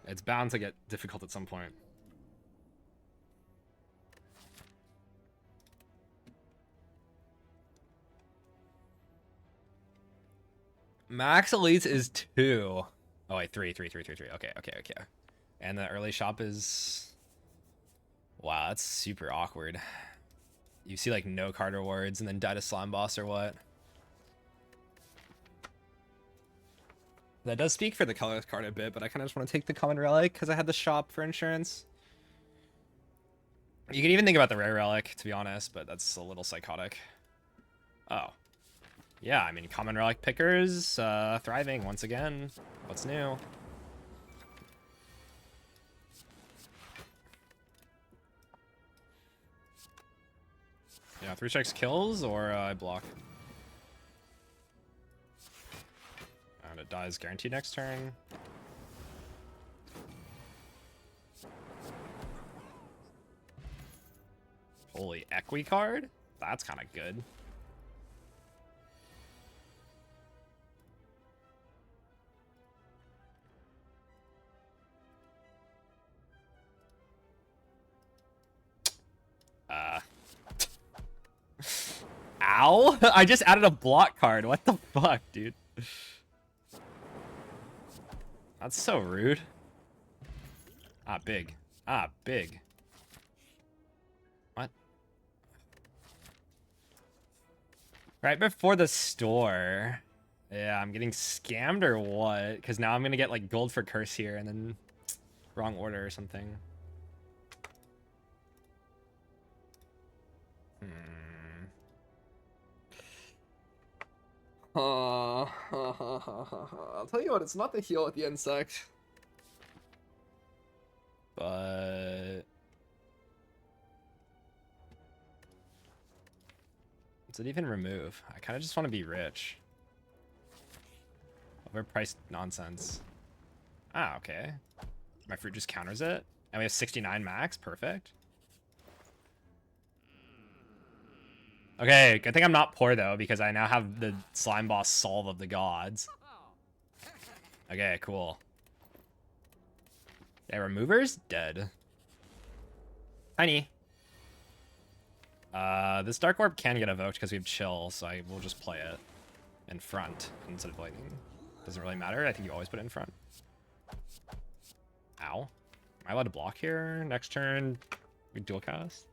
It's bound to get difficult at some point. Max Elites is 2. Oh wait, 3. Okay. And the early shop is... Wow, that's super awkward. You see like no card rewards and then die to slime boss or what? That does speak for the colorless card a bit, but I kind of just want to take the common relic because I had the shop for insurance. You can even think about the rare relic, to be honest, but that's a little psychotic. Oh. Yeah, I mean, common relic pickers, thriving once again. What's new? Yeah, 3 strikes kills, or I block. And it dies guaranteed next turn. Holy Equi card? That's kind of good. Ow! I just added a block card. What the fuck, dude? That's so rude. Ah, big. Ah, big. What? Right before the store. Yeah, I'm getting scammed or what? Because now I'm going to get like gold for curse here and then wrong order or something. I'll tell you what, it's not the heal at the insect. But... does it even remove? I kind of just want to be rich. Overpriced nonsense. Ah, okay. My fruit just counters it. And we have 69 max. Perfect. Okay, good thing I'm not poor, though, because I now have the slime boss solve of the gods. Okay, cool. Yeah, remover's dead. Tiny. This Dark Orb can get evoked because we have chill, so I will just play it in front instead of lightning. Doesn't really matter. I think you always put it in front. Ow. Am I allowed to block here? Next turn, we dual cast?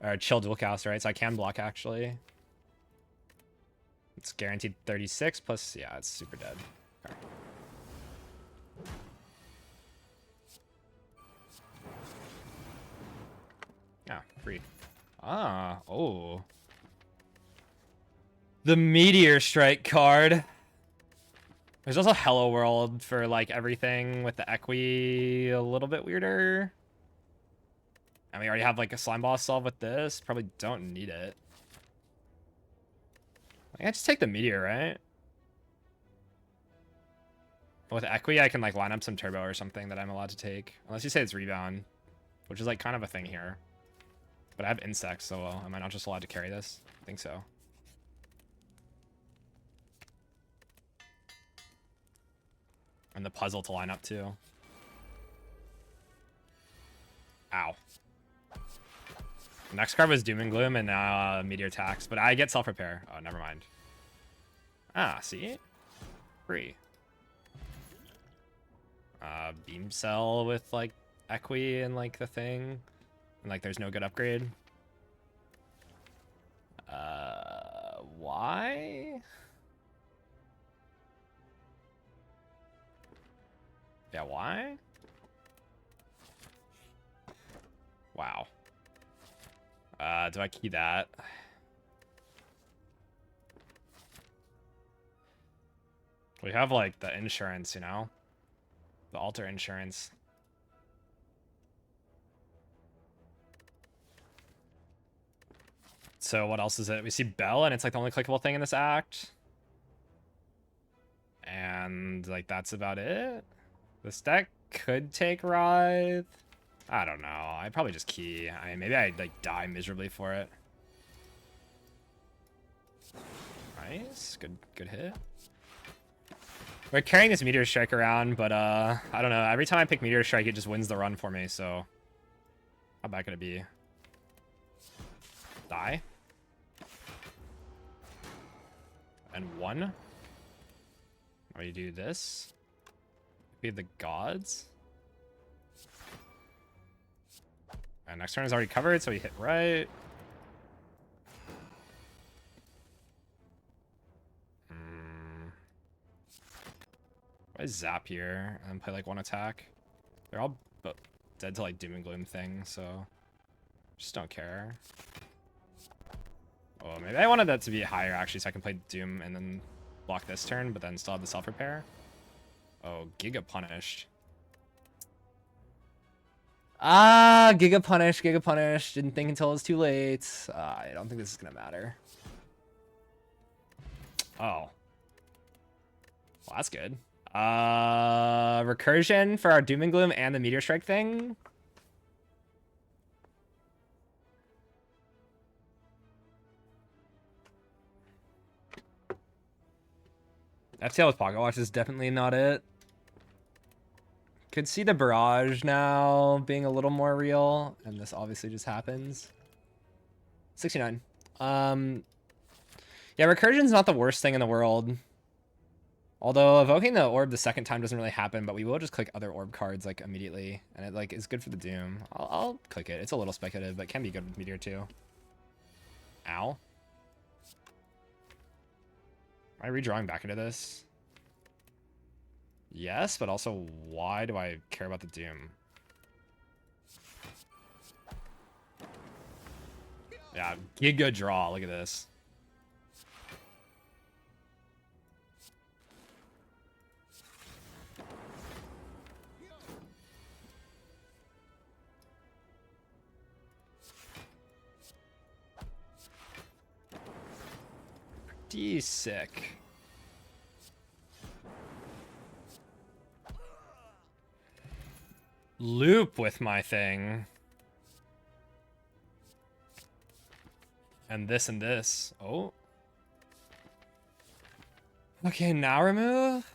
Or chill dual cast, right? So I can block, actually. It's guaranteed 36 plus... yeah, it's super dead. Okay. Yeah, free. Ah, oh. The Meteor Strike card. There's also Hello World for, like, everything with the Equi a little bit weirder. And we already have, like, a slime boss solve with this. Probably don't need it. I can just take the Meteor, right? With Equi, I can, like, line up some Turbo or something that I'm allowed to take. Unless you say it's Rebound, which is, like, kind of a thing here. But I have Insects, so am I not just allowed to carry this? I think so. And the puzzle to line up, too. Ow. Next card was Doom and Gloom, and now Meteor Tax. But I get Self-Repair. Oh, never mind. Ah, see? Free. Beam Cell with, like, Equi and, like, the thing. And, like, there's no good upgrade. Why? Yeah, why? Wow. Do I key that? We have, like, the insurance, you know? The alter insurance. So what else is it? We see Bell, and it's, like, the only clickable thing in this act. And, like, that's about it. This deck could take Writhe. I don't know. I'd probably just key. I mean, maybe I'd, like, die miserably for it. Nice. Good hit. We're carrying this Meteor Strike around, but I don't know. Every time I pick Meteor Strike, it just wins the run for me, so how bad could it be? Die. And 1. Now we do this. Be the gods. And next turn is already covered, so we hit right. I zap here and play like 1 attack. They're all dead to like Doom and Gloom thing, so just don't care. Oh, maybe I wanted that to be higher actually, so I can play Doom and then block this turn, but then still have the self repair. Oh, Giga punished. Ah, Giga punish, Giga punish. Didn't think until it was too late. I don't think this is gonna matter. Oh. Well, that's good. Recursion for our Doom and Gloom and the Meteor Strike thing. FTL with Pocket Watch is definitely not it. Could see the barrage now being a little more real, and this obviously just happens. 69. Yeah, recursion's not the worst thing in the world. Although evoking the orb the second time doesn't really happen, but we will just click other orb cards like immediately, and it like is good for the Doom. I'll click it. It's a little speculative, but can be good with Meteor too. Ow. Am I redrawing back into this? Yes, but also why do I care about the Doom? Yeah, Giga draw. Look at this. D sick. Loop with my thing. And this and this. Oh. Okay, now remove.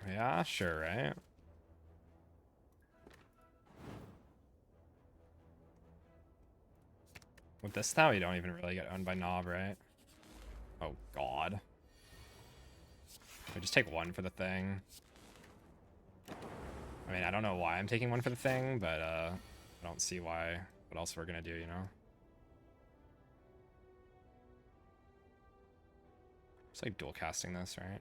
Yeah, sure, right? With this now, you don't even really get owned by Knob, right? Oh, God. We just take 1 for the thing. I mean, I don't know why I'm taking 1 for the thing, but I don't see why. What else we're gonna do, you know? It's like dual casting this, right?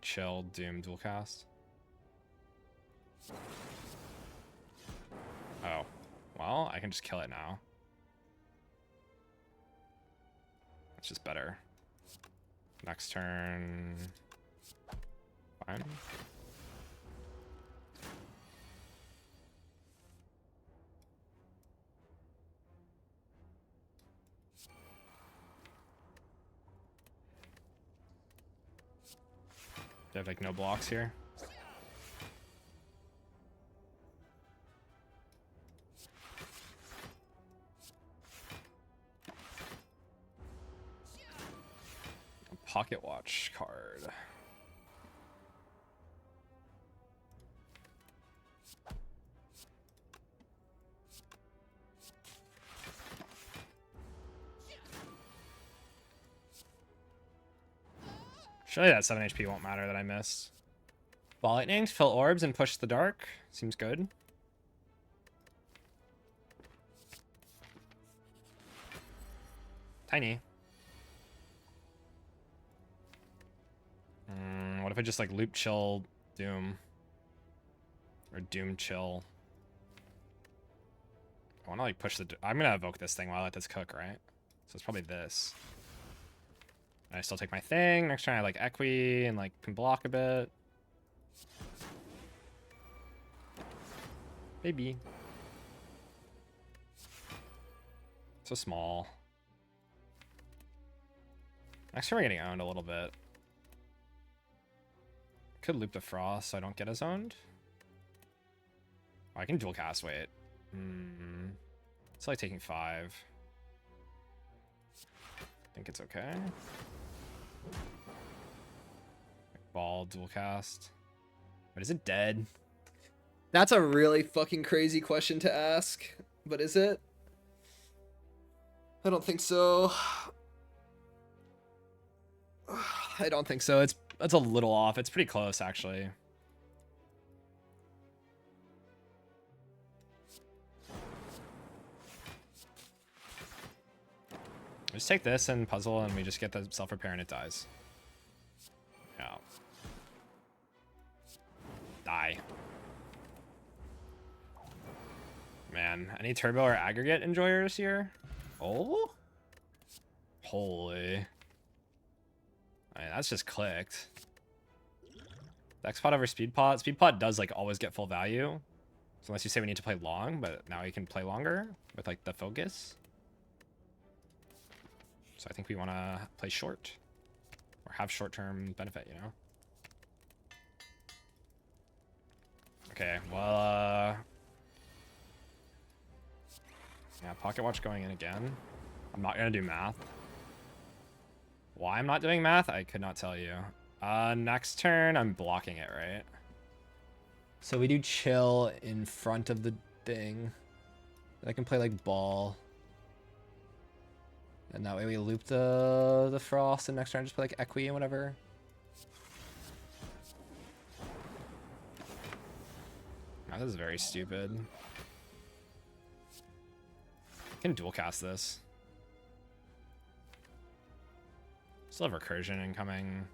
Chill, Doom, dual cast. Oh. Well, I can just kill it now. It's just better. Next turn. Fine. Do I have like no blocks here? Pocket watch card. Surely that 7 HP won't matter that I missed. Ball lightning, fill orbs and push the dark. Seems good. Tiny. What if I just like loop chill Doom? Or Doom chill? I want to like push the... I'm going to evoke this thing while I let this cook, right? So it's probably this. And I still take my thing. Next turn I like Equi and like can block a bit. Maybe. So small. Next turn we're getting owned a little bit. Could loop the Frost so I don't get as owned. Oh, I can dual cast, wait. It's like taking 5. think it's okay. Ball, dual cast. But is it dead? That's a really fucking crazy question to ask. But is it? I don't think so. I don't think so. That's a little off. It's pretty close, actually. Just take this and puzzle, and we just get the self-repair, and it dies. Yeah. Die. Man, any turbo or aggregate enjoyers here? Oh? Holy. I mean, that's just clicked. X pot over speed pot. Speed pot does like always get full value. So unless you say we need to play long, but now you can play longer with like the focus. So I think we want to play short or have short-term benefit, you know? Okay, well, yeah, pocket watch going in again. I'm not going to do math. Why I'm not doing math, I could not tell you. Next turn, I'm blocking it, right? So we do chill in front of the thing. I can play like ball. And that way we loop the frost, and next turn just play like equi and whatever. Oh, this is very stupid. I can dual cast this. Still have recursion incoming.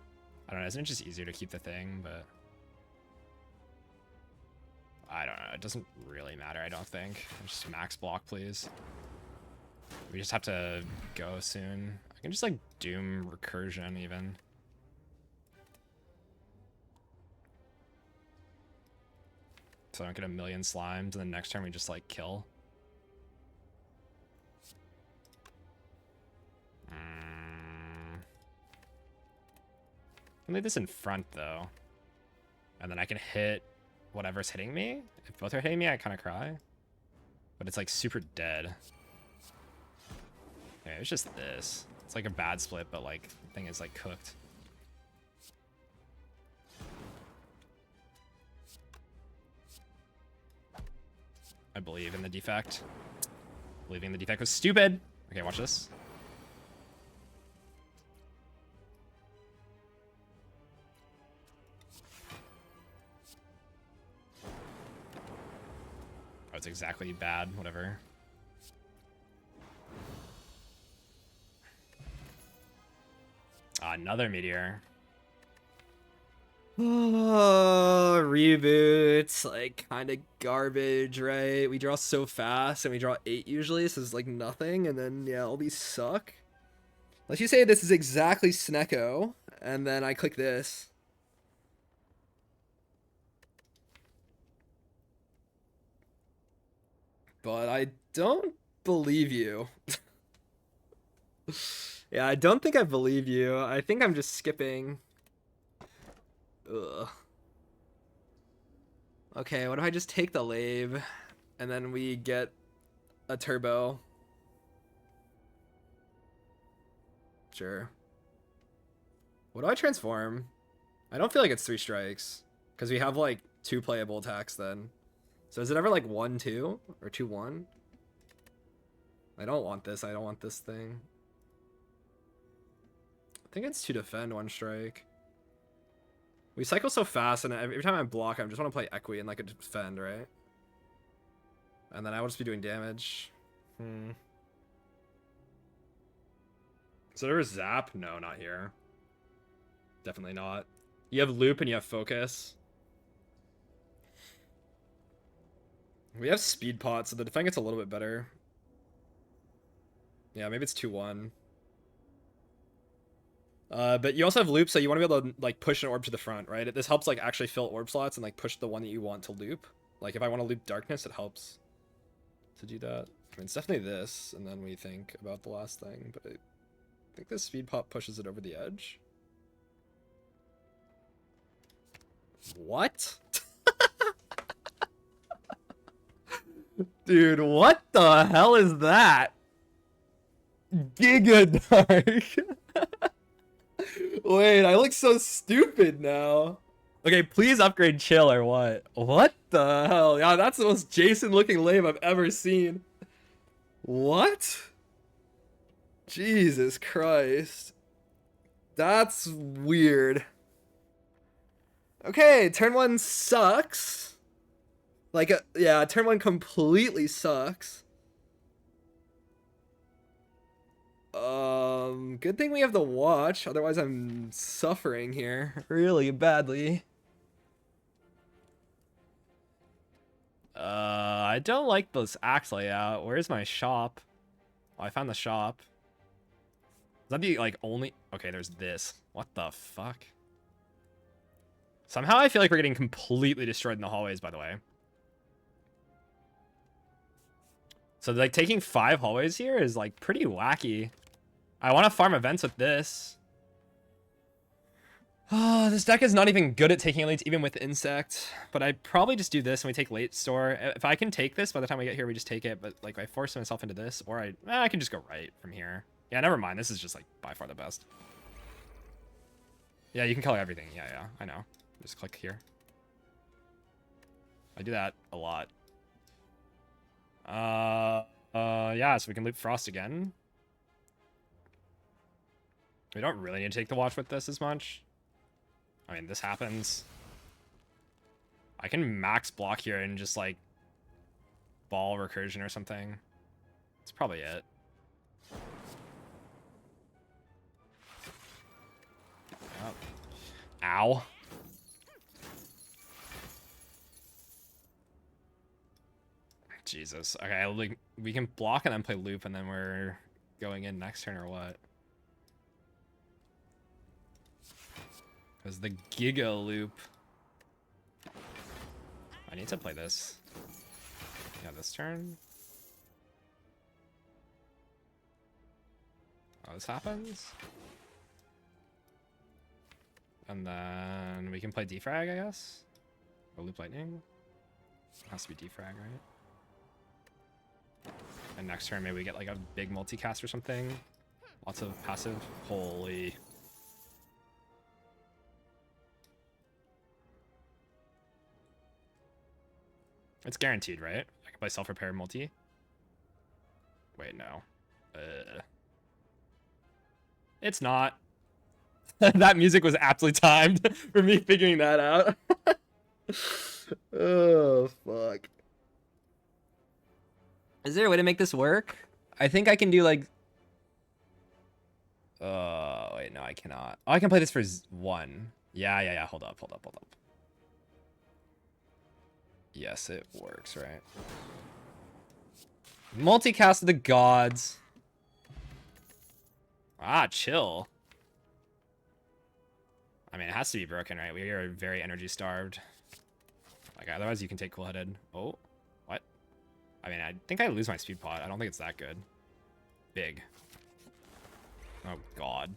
I don't know, isn't it just easier to keep the thing, but I don't know, it doesn't really matter, I don't think. Just max block, please. We just have to go soon. I can just like doom recursion even. So I don't get a million slimes, and then next turn we just like kill. I can leave this in front though. And then I can hit whatever's hitting me. If both are hitting me, I kind of cry. But it's like super dead. Okay, it's just this. It's like a bad split, but like the thing is like cooked. I believe in the defect. Believing the defect was stupid. Okay, watch this. Oh, it's exactly bad, whatever. Another meteor. Reboots, like kind of garbage, right? We draw so fast and we draw 8 usually, so it's like nothing, and then yeah, all these suck. Let's just say this is exactly Snecko, and then I click this. But I don't believe you. Yeah, I don't think I believe you. I think I'm just skipping. Ugh. Okay, what if I just take the lave and then we get a turbo? Sure. What do I transform? I don't feel like it's 3 strikes because we have like 2 playable attacks then. So is it ever like 1-2 or 2-1? I don't want this. I don't want this thing. I think it's 2 defend, 1 strike. We cycle so fast, and every time I block, I just want to play equi and like a defend, right? And then I will just be doing damage. So there was zap? No, not here. Definitely not. You have loop and you have focus. We have speed pot, so the defend gets a little bit better. Yeah, maybe it's 2-1. But you also have loop, so you want to be able to like push an orb to the front, right? This helps like actually fill orb slots and like push the one that you want to loop. Like if I want to loop darkness, it helps to do that. I mean, it's definitely this, and then we think about the last thing, but I think this speed pop pushes it over the edge. What? Dude, what the hell is that? Giga dark. Wait, I look so stupid now. Okay, please upgrade chill or what? What the hell? Yeah, that's the most Jason looking lame I've ever seen. What? Jesus Christ. That's weird. Okay, turn one sucks. Like, yeah, turn one completely sucks. Good thing we have the watch, otherwise I'm suffering here really badly. I don't like this axe layout. Where's my shop? Oh, I found the shop. Is that the, like, only... Okay, there's this. What the fuck? Somehow I feel like we're getting completely destroyed in the hallways, by the way. So, like, taking 5 hallways here is, like, pretty wacky. I want to farm events with this. Oh, this deck is not even good at taking elites, even with insect. But I'd probably just do this and we take late store. If I can take this, by the time we get here, we just take it. But, like, I force myself into this, or I can just go right from here. Yeah, never mind. This is just, like, by far the best. Yeah, you can color everything. Yeah, I know. Just click here. I do that a lot. Yeah, so we can loop Frost again. We don't really need to take the watch with this as much. I mean, this happens. I can max block here and just, like, ball recursion or something. That's probably it. Yep. Ow. Jesus. Okay, like, we can block and then play loop, and then we're going in next turn or what? Because the Giga loop. I need to play this. Yeah, this turn. Oh, this happens. And then we can play defrag, I guess. Or loop lightning. It has to be defrag, right? And next turn, maybe we get like a big multicast or something. Lots of passive. Holy. It's guaranteed, right? I can play self-repair multi. Wait, no. It's not. That music was aptly timed for me figuring that out. Oh, fuck. Is there a way to make this work? I think I can do like... wait, no, I cannot. Oh, I can play this for 1. Yeah. Hold up. Yes, it works, right? Multicast of the gods. Ah, chill. I mean, it has to be broken, right? We are very energy starved. Like, otherwise you can take cool-headed. Oh, what? I mean, I think I lose my speed pot. I don't think it's that good. Big. Oh, God.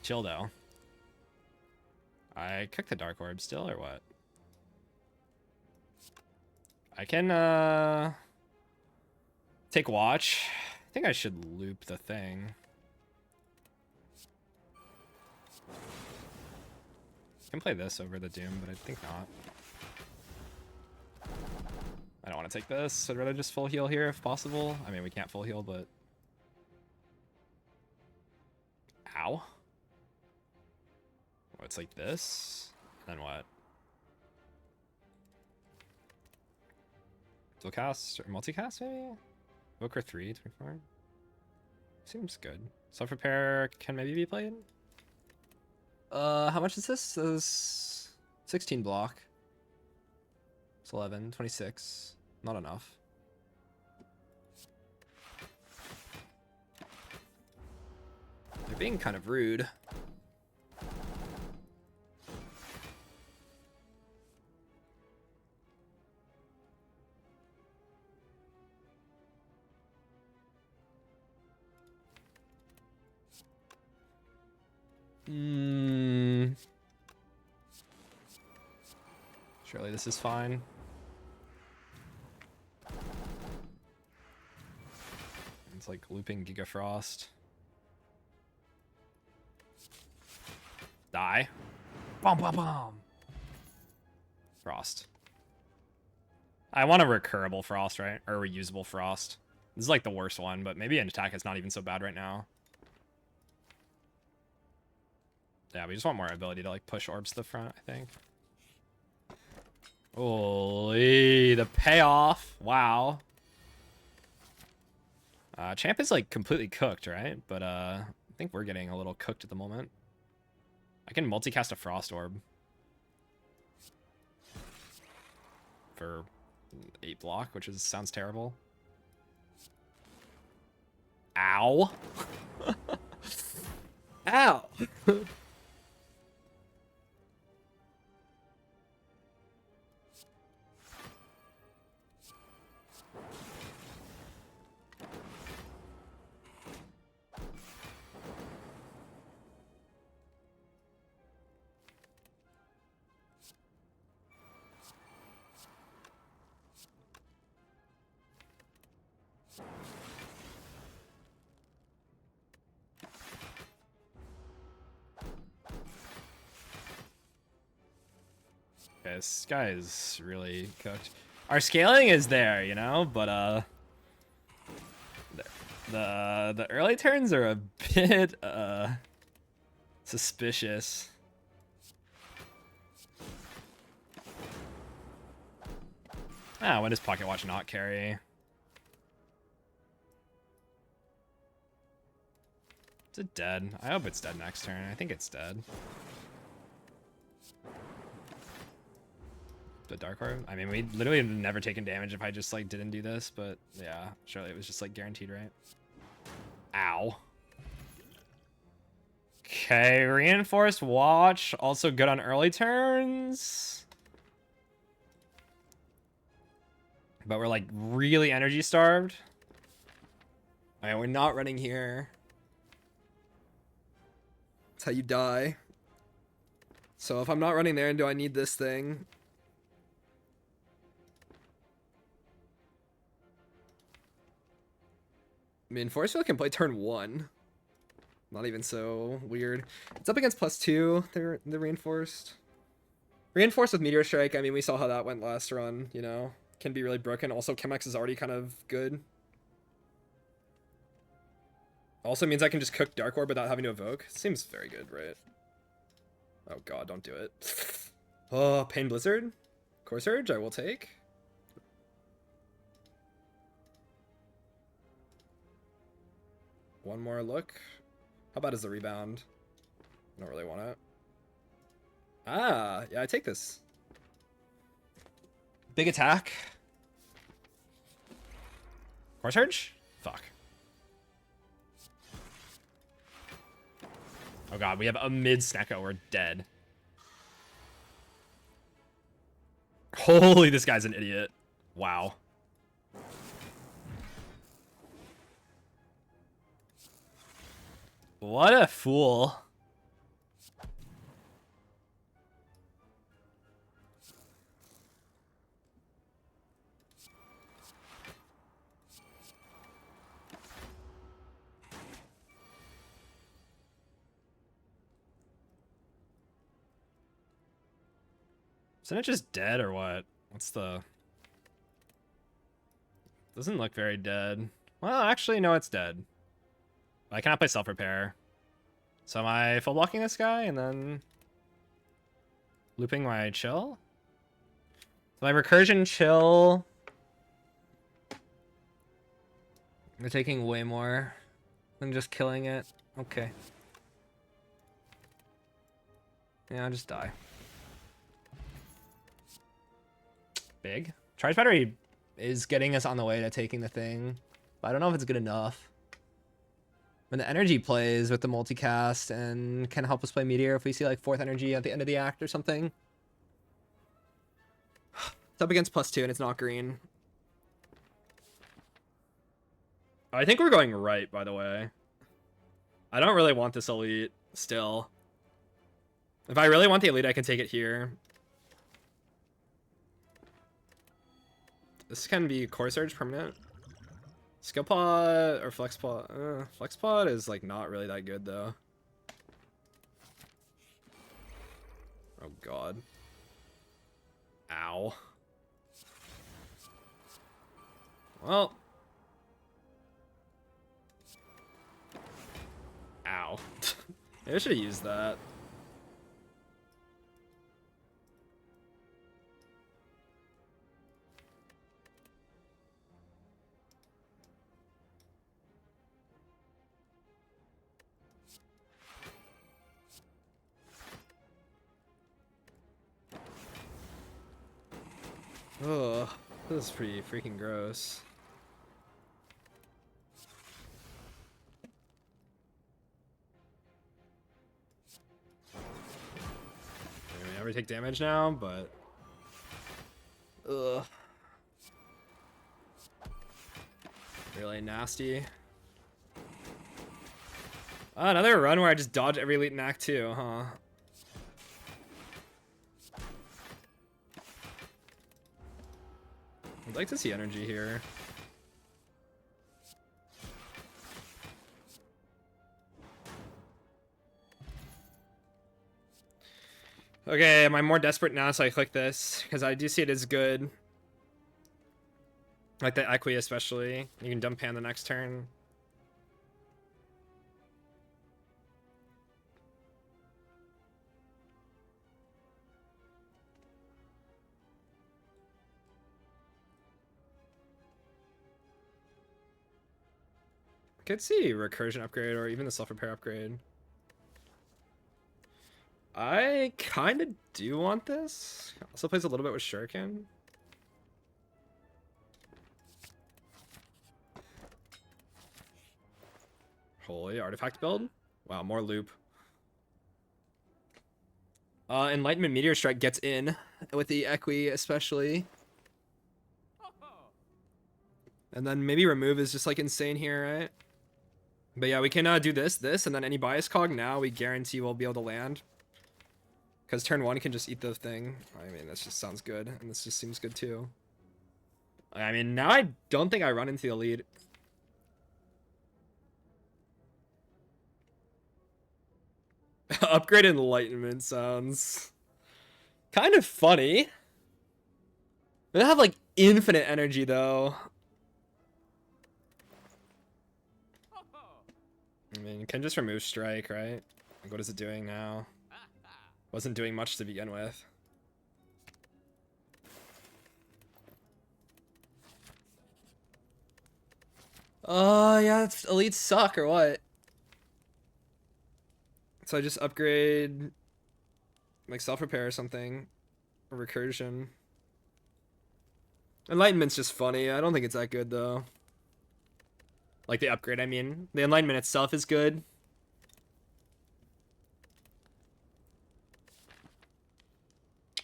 Chill, though. I cook the Dark Orb still, or what? I can, take watch. I think I should loop the thing. I can play this over the Doom, but I think not. I don't want to take this. I'd rather just full heal here if possible. I mean, we can't full heal, but... Ow. Oh, it's like this? Then what? Dual cast or multicast, maybe? Evoker 3, 24. Seems good. Self-repair can maybe be played. How much is this? This is 16 block. It's 11, 26. Not enough. They're being kind of rude. Surely this is fine. It's like like looping Giga Frost. Die. Bom bom bom. Frost. I want a recurable Frost, right? Or a reusable Frost. This is like the worst one, but maybe an attack is not even so bad right now. Yeah, we just want more ability to like push orbs to the front, I think. Holy, the payoff. Wow. Champ is like completely cooked, right? But I think we're getting a little cooked at the moment. I can multicast a Frost Orb. For 8 block, which sounds terrible. Ow. Ow. Okay, this guy is really cooked. Our scaling is there, you know, but the early turns are a bit suspicious. Ah, when does Pocket Watch not carry? Is it dead? I hope it's dead next turn. I think it's dead. The Dark Orb? I mean, we literally have never taken damage if I just like didn't do this, but yeah, surely it was just like guaranteed, right? Ow. Okay, Reinforced Watch, also good on early turns. But we're like really energy starved. Alright, we're not running here. That's how you die. So if I'm not running there, do I need this thing? I mean, Force Field can play turn 1. Not even so weird. It's up against +2. They're reinforced. Reinforced with Meteor Strike. I mean, we saw how that went last run, you know. Can be really broken. Also, Chemex is already kind of good. Also means I can just cook Dark Orb without having to evoke. Seems very good, right? Oh god, don't do it. Oh, Pain Blizzard? Core Surge, I will take. One more look. How about as the rebound? I don't really want it. Ah, yeah, I take this. Big attack. Core Surge? Fuck. Oh god, we have a mid Snecko. We're dead. Holy, this guy's an idiot. Wow. What a fool. Isn't it just dead or what? What's the... Doesn't look very dead. Well, actually, no, it's dead. I cannot play self-repair. So am I full blocking this guy and then looping my chill? So my recursion chill. They're taking way more than just killing it. Okay. Yeah, I'll just die. Big. Charge battery is getting us on the way to taking the thing, but I don't know if it's good enough. When the energy plays with the multicast and can help us play Meteor if we see like 4th energy at the end of the act or something. It's up against +2 and it's not green. I think we're going right, by the way. I don't really want this elite still. If I really want the elite, I can take it here. This can be Core Surge permanent. Skill pod or flex pod? Flex pod is like not really that good though. Oh god. Ow. Well. Ow. Maybe I should have used that. Ugh, this is pretty freaking gross. I mean, I never take damage now, but ugh, really nasty. Oh, another run where I just dodge every elite in Act 2, huh? I'd like to see energy here. Okay, am I more desperate now, so I click this? Because I do see it as good. Like the Equi especially. You can dump pan the next turn. Could see recursion upgrade or even the self-repair upgrade. I kind of do want this. Also plays a little bit with Shuriken. Holy artifact build. Wow, more loop. Enlightenment Meteor Strike gets in with the Equi especially. And then maybe remove is just like insane here, right? But yeah, we can do this, and then any bias cog now we guarantee we'll be able to land. Because turn 1 can just eat the thing. I mean, this just sounds good, and this just seems good too. I mean, now I don't think I run into the lead. Upgrade Enlightenment sounds kind of funny. They have like infinite energy though. I mean, you can just remove strike, right? Like, what is it doing now? Wasn't doing much to begin with. Yeah, elites suck or what? So I just upgrade like self-repair or something. Or recursion. Enlightenment's just funny. I don't think it's that good though. Like the upgrade, I mean. The Enlightenment itself is good.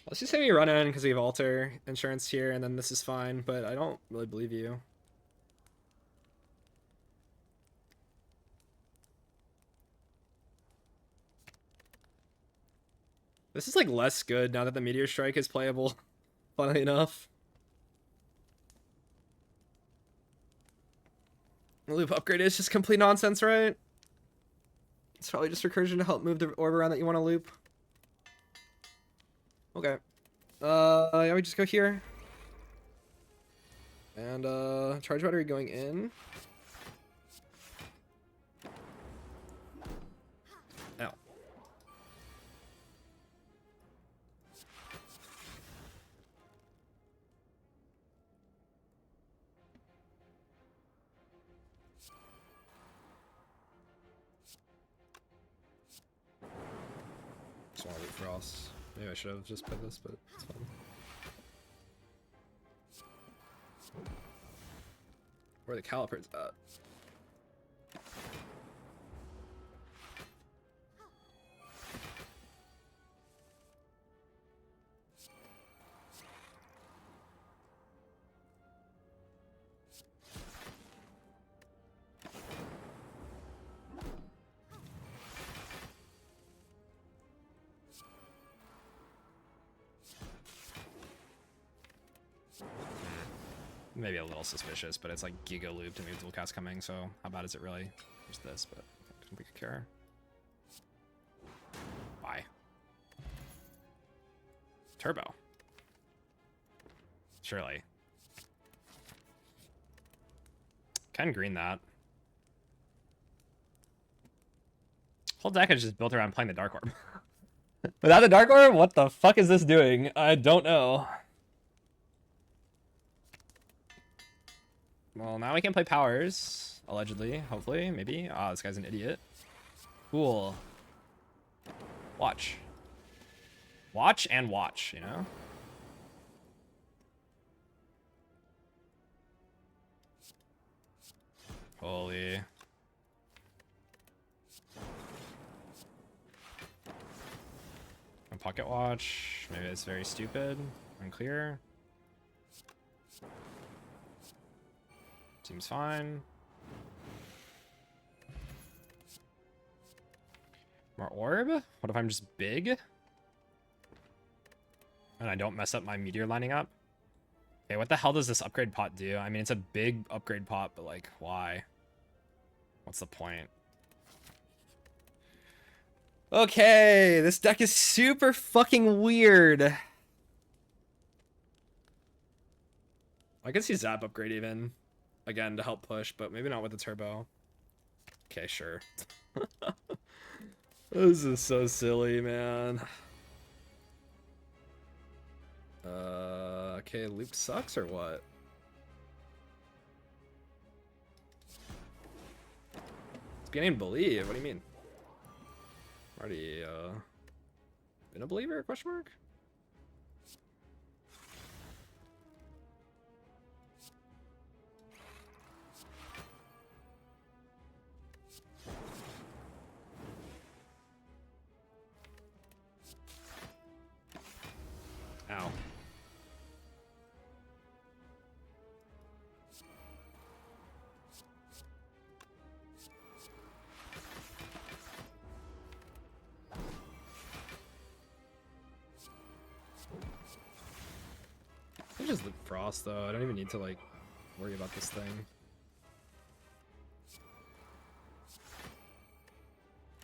Let's just say we run in because we have alter insurance here, and then this is fine, but I don't really believe you. This is like less good now that the Meteor Strike is playable, funnily enough. The loop upgrade is just complete nonsense, right? It's probably just recursion to help move the orb around that you want to loop. Okay. Yeah, we just go here. And, charge battery going in. Ow. Just want to loot Frost. Maybe I should have just put this, but it's fine. Where are the calipers at? Maybe a little suspicious, but it's like Giga looped and we have dual cast coming, so how bad is it really? There's this, but I don't think we could care. Bye. Turbo. Surely. Can green that. Whole deck is just built around playing the Dark Orb. Without the Dark Orb, what the fuck is this doing? I don't know. Well, now we can play powers, allegedly, hopefully, maybe. Ah, this guy's an idiot. Cool. Watch. Watch and watch, you know? Holy. A pocket watch. Maybe it's very stupid. Unclear. Seems fine. More orb? What if I'm just big? And I don't mess up my meteor lining up? Okay, what the hell does this upgrade pot do? I mean, it's a big upgrade pot, but like, why? What's the point? Okay, this deck is super fucking weird. I can see Zap upgrade even. Again, to help push, but maybe not with the turbo. Okay, sure. This is so silly, man. Okay, loop sucks or what? It's beginning to believe. What do you mean? Already, been a believer? Question mark? Ow. I just loop Frost though. I don't even need to like worry about this thing.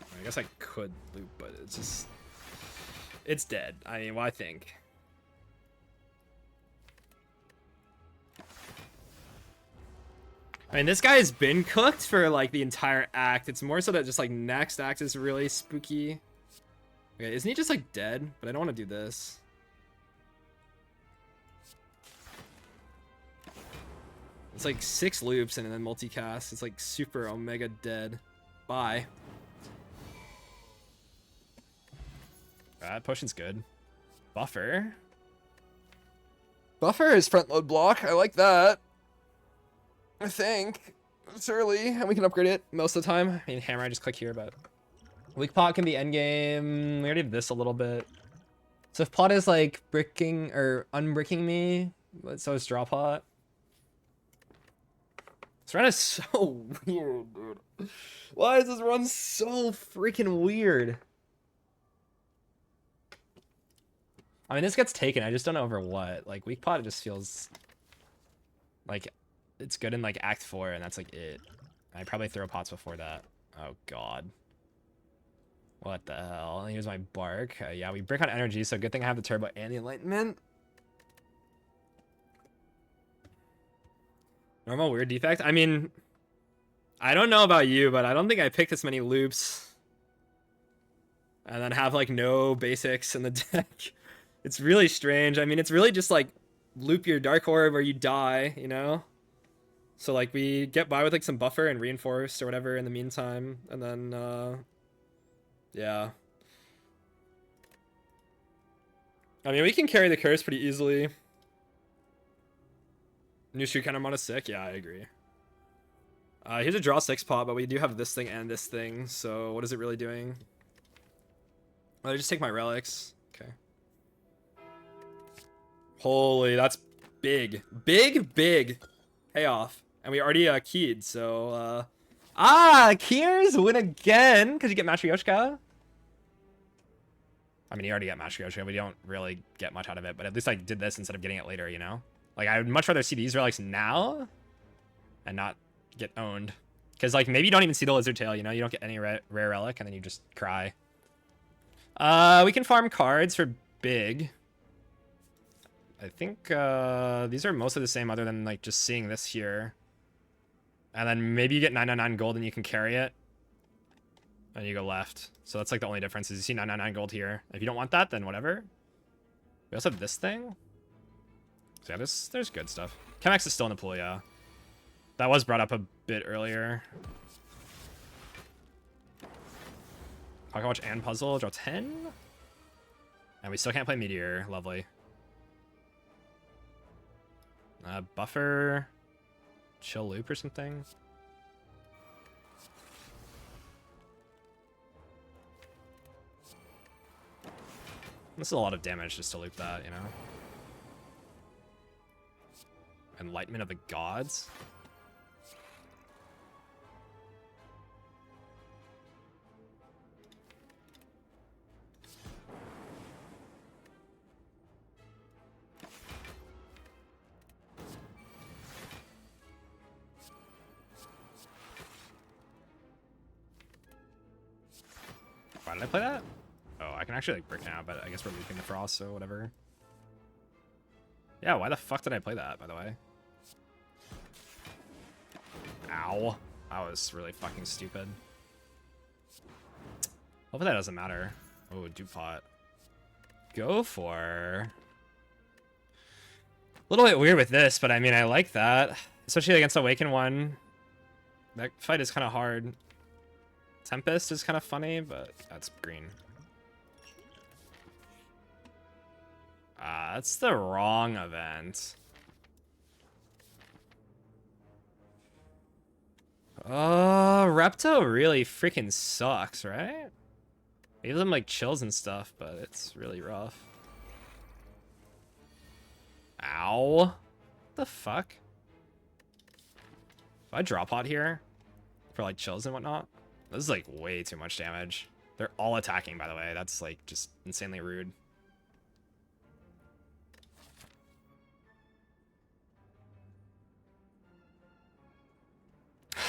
I guess I could loop, but it's just it's dead. I mean, well, I think. I mean, this guy has been cooked for like the entire act. It's more so that just like next act is really spooky. Okay, isn't he just like dead? But I don't want to do this. It's like 6 loops and then multicast. It's like super omega dead. Bye. That potion's good. Buffer. Buffer is front load block. I like that. I think it's early and we can upgrade it most of the time. I mean, hammer, I just click here, but weak pot can be endgame. We already did this a little bit. So if pot is like bricking or unbricking me, so is draw pot. This run is so weird, dude. Why is this run so freaking weird? I mean, this gets taken. I just don't know over what. Like, weak pot, it just feels like it's good in like Act 4, and that's like it. I probably throw pots before that. Oh, God. What the hell? Here's my bark. Yeah, we brick on energy, so good thing I have the turbo and the enlightenment. Normal weird defect? I mean, I don't know about you, but I don't think I picked this many loops. And then have like no basics in the deck. It's really strange. I mean, it's really just like loop your Dark Orb or you die, you know? So like we get by with like some buffer and reinforce or whatever in the meantime. And then, yeah. I mean, we can carry the curse pretty easily. New street counter mod is sick. Yeah, I agree. Here's a draw 6 pot, but we do have this thing and this thing. So what is it really doing? Oh, I just take my relics. Okay. Holy, that's big. Big payoff. And we already keyed, so Keyers win again because you get Matryoshka. I mean, you already got Matryoshka. We don't really get much out of it, but at least I did this instead of getting it later, you know? Like, I would much rather see these relics now and not get owned. Because, like, maybe you don't even see the lizard tail, you know? You don't get any rare relic, and then you just cry. We can farm cards for big. I think these are mostly the same other than, like, just seeing this here. And then maybe you get 999 gold and you can carry it. And you go left. So that's, like, the only difference is you see 999 gold here. If you don't want that, then whatever. We also have this thing. So yeah, there's good stuff. Chemex is still in the pool, yeah. That was brought up a bit earlier. Pocket Watch and Puzzle, draw 10. And we still can't play Meteor, lovely. Buffer, Chill Loop or something. This is a lot of damage just to loop that, you know? Enlightenment of the Gods. Why did I play that? Oh, I can actually like brick now, but I guess we're looping the frost, so whatever. Yeah, why the fuck did I play that, by the way? Ow. That was really fucking stupid. Hopefully that doesn't matter. Oh, Dupot. Go for... A little bit weird with this, but I mean, I like that. Especially against Awaken one. That fight is kind of hard. Tempest is kind of funny, but that's green. That's the wrong event. Repto really freaking sucks, right? He gives them like chills and stuff, but it's really rough. Ow. What the fuck? If I drop pot here for like chills and whatnot, this is like way too much damage. They're all attacking, by the way. That's like just insanely rude.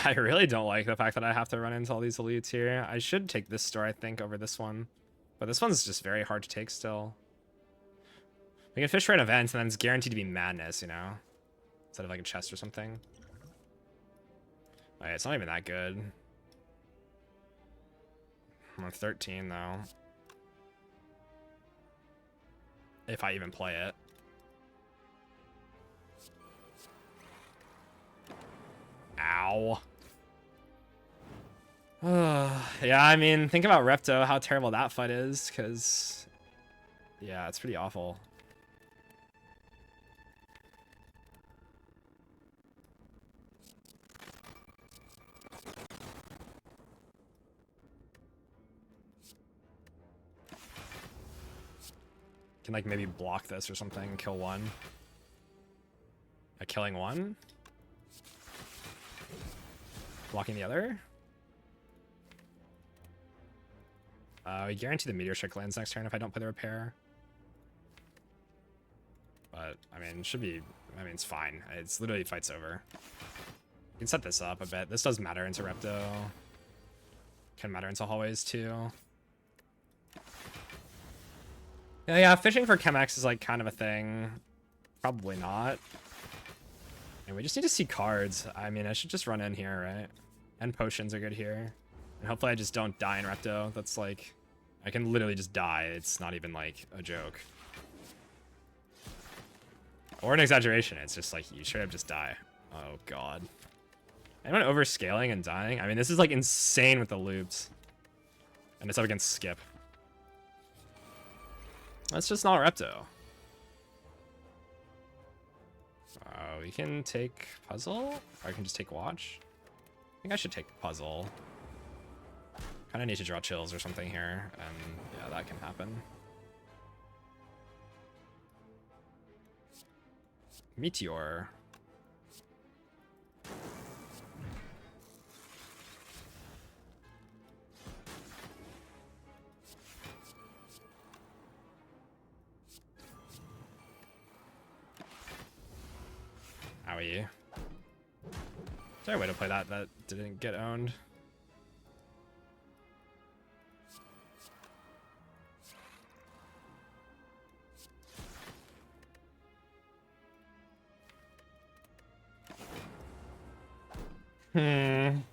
I really don't like the fact that I have to run into all these elites here. I should take this store, I think, over this one. But this one's just very hard to take still. We can fish for an event, and then it's guaranteed to be madness, you know? Instead of like a chest or something. Okay, it's not even that good. I'm 13, though. If I even play it. Ow. Yeah, I mean, think about Repto, how terrible that fight is, because... Yeah, it's pretty awful. Can, like, maybe block this or something, kill one. Killing one? Blocking the other? We guarantee the Meteor Strike lands next turn if I don't play the repair. But, I mean, it should be... I mean, it's fine. It's literally fight's over. You can set this up a bit. This does matter into Repto. Can matter into hallways, too. Yeah, fishing for Chemex is, like, kind of a thing. Probably not. And we just need to see cards. I mean, I should just run in here, right? And potions are good here. And hopefully I just don't die in Repto. That's like... I can literally just die. It's not even, like, a joke. Or an exaggeration. It's just, like, you straight up just die. Oh, God. Anyone overscaling and dying? I mean, this is, like, insane with the loops. And it's up against Skip. That's just not Repto. We can take Puzzle, or I can just take Watch. I think I should take Puzzle. Kind of need to draw chills or something here, and yeah, that can happen. Meteor. Owie. Is there a way to play that that didn't get owned? Kind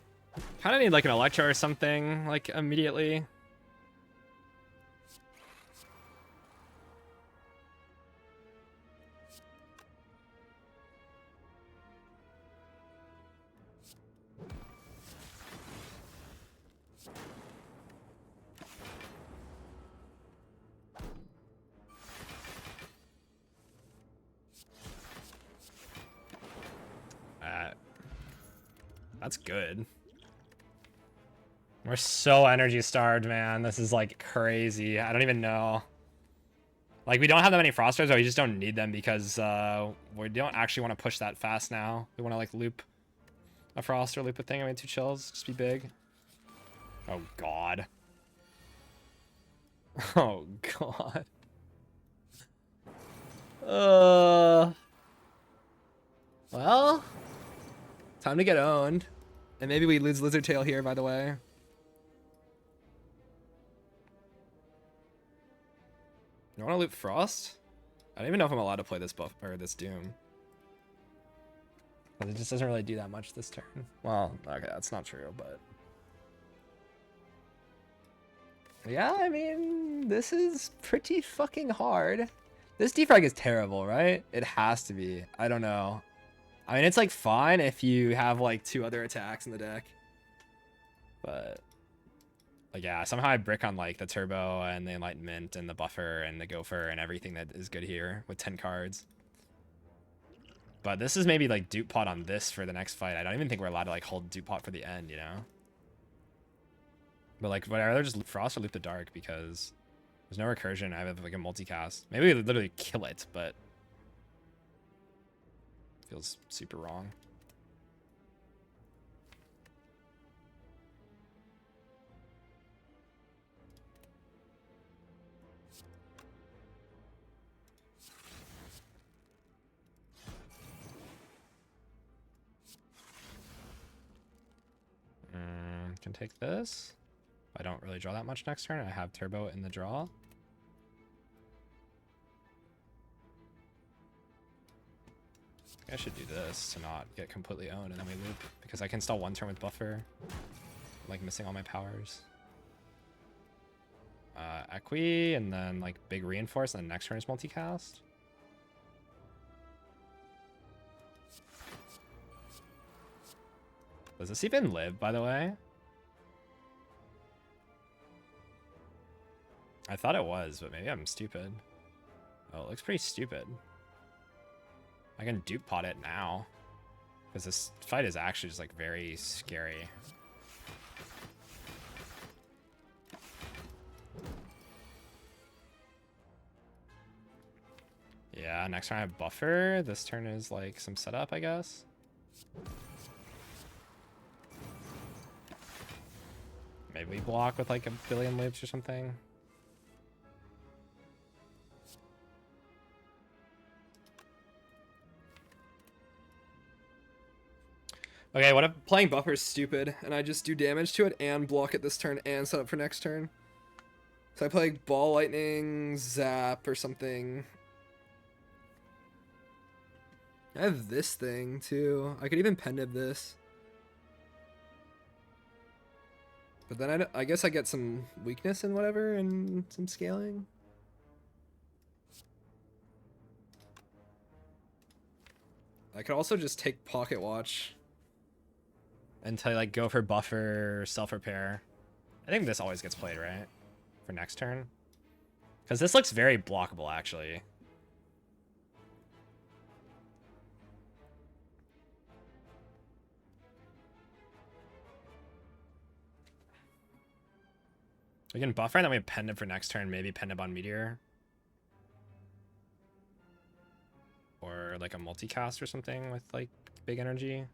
of need like an Electro or something, like immediately. That's good. We're so energy starved, man. This is like crazy. I don't even know. Like, we don't have that many Frosters, or we just don't need them because we don't actually want to push that fast now. We want to like loop a Frost or loop a thing. I mean, 2 chills, just be big. Oh god. Oh god. Well, time to get owned. And maybe we lose Lizard Tail here, by the way. You want to loop Frost? I don't even know if I'm allowed to play this buff or this Doom. It just doesn't really do that much this turn. Well, okay, that's not true, but yeah, I mean, this is pretty fucking hard. This defrag is terrible, right? It has to be. I don't know. I mean, it's like fine if you have like 2 other attacks in the deck. But like, yeah, somehow I brick on like the Turbo and the Enlightenment and the Buffer and the Gopher and everything that is good here with 10 cards. But this is maybe like dupe pot on this for the next fight. I don't even think we're allowed to like hold dupe pot for the end, you know? But like, would I rather just loop Frost or loop the Dark because there's no recursion. I have like a multicast. Maybe we literally kill it, but feels super wrong. Can take this. I don't really draw that much next turn. I have Turbo in the draw. I should do this to not get completely owned, and then we loop because I can still 1 turn with Buffer, like missing all my powers. Equi, and then like big reinforce, and then next turn is multicast. Does this even live, by the way? I thought it was, but maybe I'm stupid. Oh, it looks pretty stupid. I can dupe pot it now. Because this fight is actually just like very scary. Yeah, next turn I have Buffer. This turn is like some setup, I guess. Maybe we block with like a billion loops or something. Okay, what if playing Buffer is stupid and I just do damage to it and block it this turn and set up for next turn? So I play like Ball Lightning, Zap, or something. I have this thing too. I could even Pendib this. But then I guess I get some weakness and whatever and some scaling. I could also just take Pocket Watch. Until like go for Buffer, self-repair. I think this always gets played, right? For next turn. Because this looks very blockable, actually. We can Buffer and then we have Pendant for next turn. Maybe Pendant on Meteor. Or like a multicast or something with like big energy.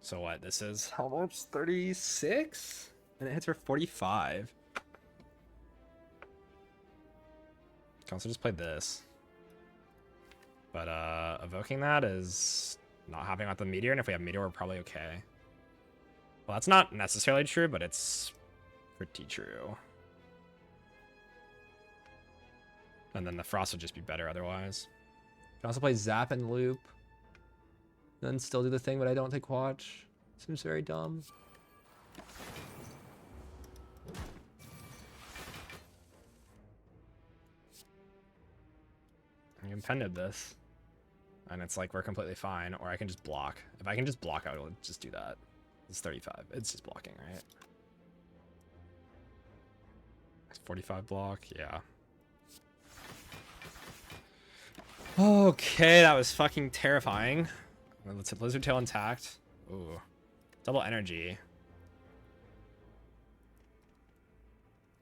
So what? This is how much? 36? And it hits for 45. Can also just play this. But evoking that is not happening with the meteor, and if we have meteor, we're probably okay. Well, that's not necessarily true, but it's pretty true. And then the frost would just be better otherwise. Can also play zap and loop. Then still do the thing, but I don't take watch. Seems very dumb. I can pended this. And it's like we're completely fine, or I can just block. If I can just block, I will just do that. It's 35. It's just blocking, right? It's 45 block, yeah. Okay, that was fucking terrifying. Let's hit Blizzard Tail intact. Ooh. Double energy.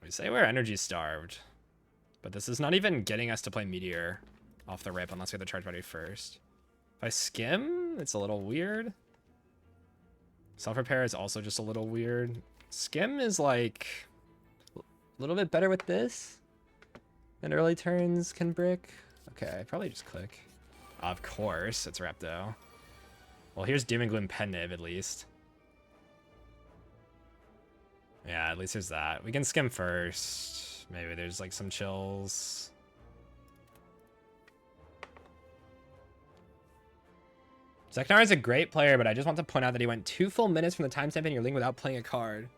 We say we're energy starved. But this is not even getting us to play Meteor off the rip unless we have the charge ready first. If I skim, it's a little weird. Self-repair is also just a little weird. Skim is like a little bit better with this. And early turns can brick. Okay, probably just click. Of course, it's Repto. Well, here's Doom and Gloom Penniv at least. Yeah, at least there's that. We can skim first. Maybe there's like some chills. Zeknar is a great player, but I just want to point out that he went 2 full minutes from the timestamp in your link without playing a card.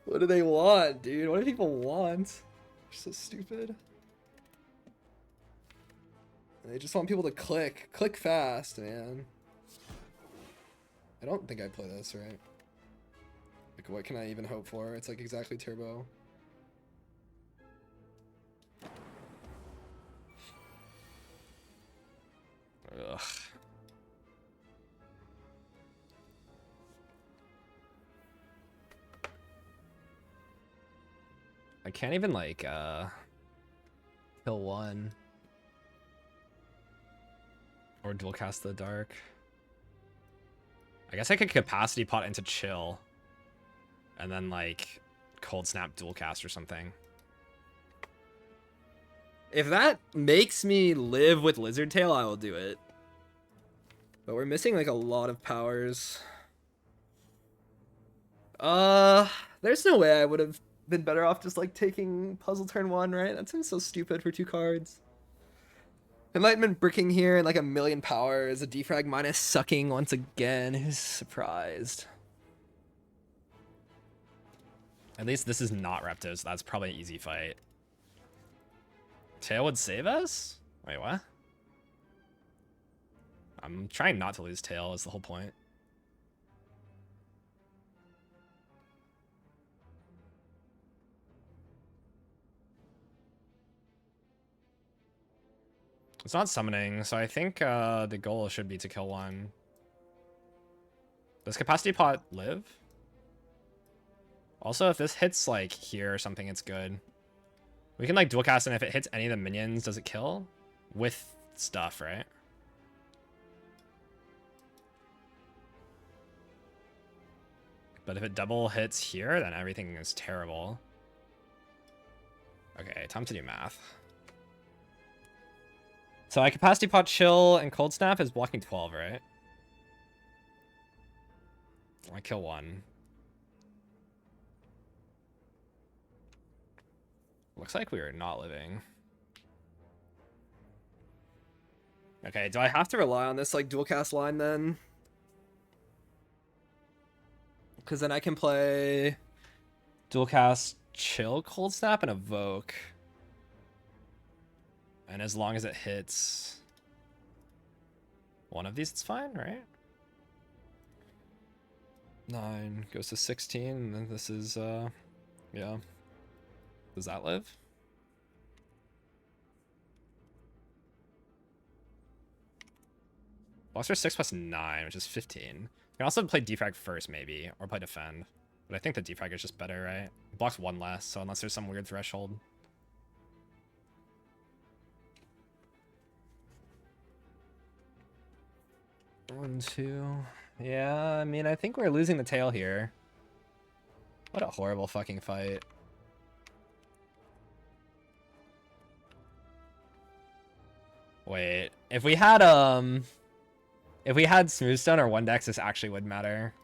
What do they want, dude? What do people want? They're so stupid. They just want people to click. Click fast, man. I don't think I play this, right? Like, what can I even hope for? It's like exactly turbo. Ugh. I can't even like kill one or dual cast the dark. I guess I could capacity pot into chill and then like cold snap dual cast or something. If that makes me live with Lizard Tail, I will do it. But we're missing like a lot of powers. There's no way I would have been better off just like taking puzzle turn 1, right? That seems so stupid for 2 cards. Enlightenment bricking here and like a million powers. A defrag minus sucking once again. Who's surprised? At least this is not Repto, so that's probably an easy fight. Tail would save us? Wait, what? I'm trying not to lose Tail is the whole point. It's not summoning, so I think the goal should be to kill one. Does Capacity Pot live? Also, if this hits like here or something, it's good. We can like dual cast, and if it hits any of the minions, does it kill? With stuff, right? But if it double hits here, then everything is terrible. Okay, time to do math. So I capacity pot chill and cold snap is blocking 12, right? I kill one. Looks like we are not living. Okay, do I have to rely on this like dual cast line then? Because then I can play dual cast chill cold snap and evoke. And as long as it hits one of these, it's fine, right? 9 goes to 16, and then this is, yeah. Does that live? Boxer 6 plus 9, which is 15. We can also play defrag first, maybe, or play defend. But I think the defrag is just better, right? It blocks 1 less, so unless there's some weird threshold. 1, 2. Yeah, I mean, I think we're losing the tail here. What a horrible fucking fight. Wait, if we had Smoothstone or One Dex, this actually would matter.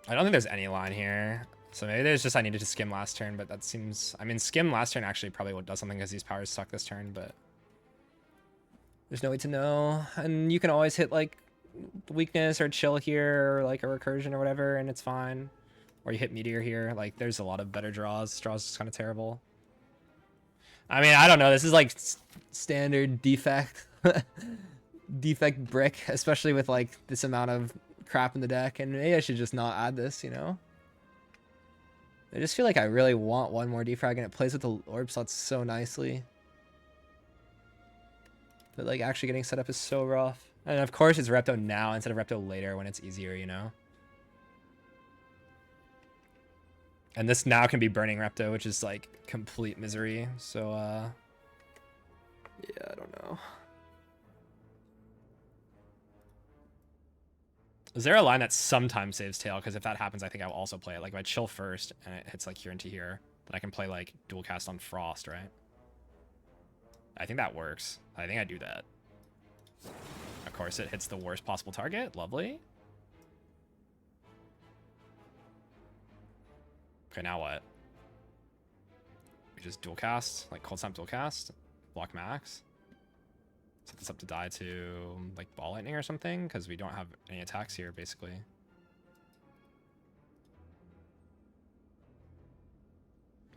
I don't think there's any line here. So maybe there's just I needed to skim last turn, but that seems... I mean, skim last turn actually probably does something because these powers suck this turn, but... There's no way to know. And you can always hit, like, weakness or chill here, or, like, a recursion or whatever, and it's fine. Or you hit meteor here. Like, there's a lot of better draws. Draws is kind of terrible. I mean, I don't know. This is, like, standard defect. Defect brick, especially with, like, this amount of crap in the deck. And maybe I should just not add this, you know? I just feel like I really want one more defrag, and it plays with the orb slots so nicely. But like actually getting set up is so rough. And of course it's Repto now instead of Repto later when it's easier, you know? And this now can be burning Repto, which is like complete misery. So yeah, I don't know. Is there a line that sometimes saves tail? Because if that happens, I think I'll also play it. Like if I chill first and it hits like here into here, then I can play like dual cast on Frost, right? I think that works. I think I do that. Of course, it hits the worst possible target. Lovely. Okay, now what? We just dual cast, like cold snap dual cast, block max. Set this up to die to like ball lightning or something because we don't have any attacks here basically.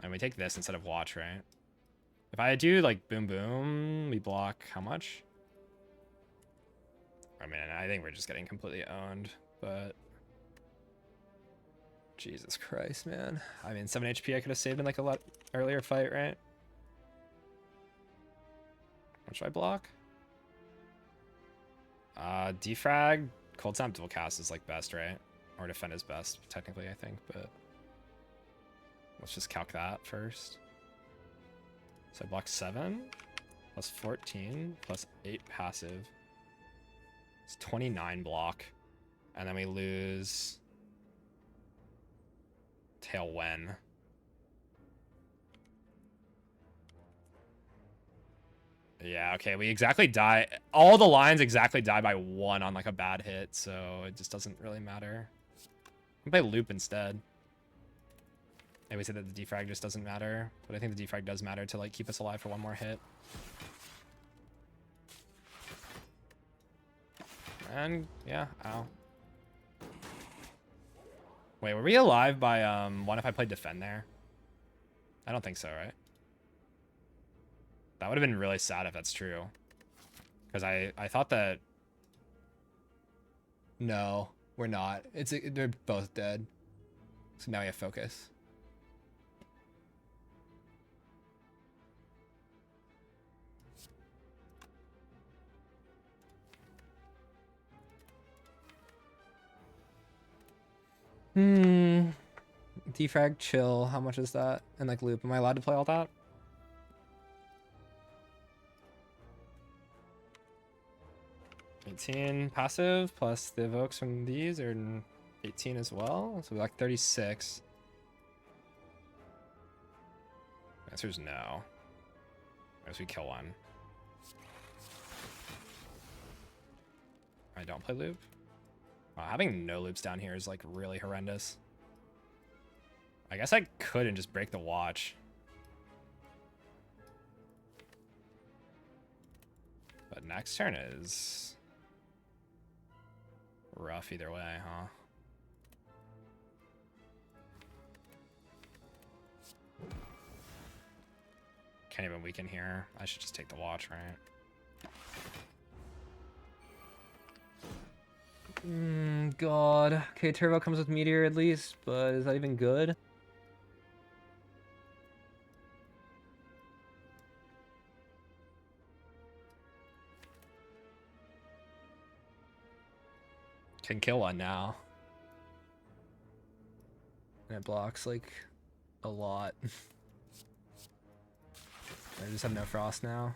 And we take this instead of watch, right? If I do like boom boom, we block how much? I mean, I think we're just getting completely owned, but Jesus Christ, man. I mean, 7 HP I could have saved in like a lot earlier fight, right? What should I block? Defrag, cold snap dual cast is like best, right? Or defend is best, technically, I think, but let's just calc that first. So I block 7 plus 14 plus 8 passive. It's 29 block. And then we lose tail when. Yeah, okay, we exactly die. All the lines exactly die by 1 on like a bad hit, so it just doesn't really matter. We can play loop instead. Maybe we say that the defrag just doesn't matter, but I think the defrag does matter to like keep us alive for 1 more hit. And yeah, ow. Wait, were we alive by 1 if I played defend there? I don't think so, right? That would have been really sad if that's true. Because I thought that... No, we're not. They're both dead. So now we have focus. Defrag, chill. How much is that? And like loop. Am I allowed to play all that? $18 passive plus the evokes from these are 18 as well. So we like 36. The answer is no. I guess we kill 1. I don't play loop. Having no loops down here is like really horrendous. I guess I could and just break the watch. But next turn is rough either way, huh? Can't even weaken here. I should just take the watch, right? God. Okay, Turbo comes with Meteor at least, but is that even good? Can kill 1 now. And it blocks like a lot. I just have no frost now.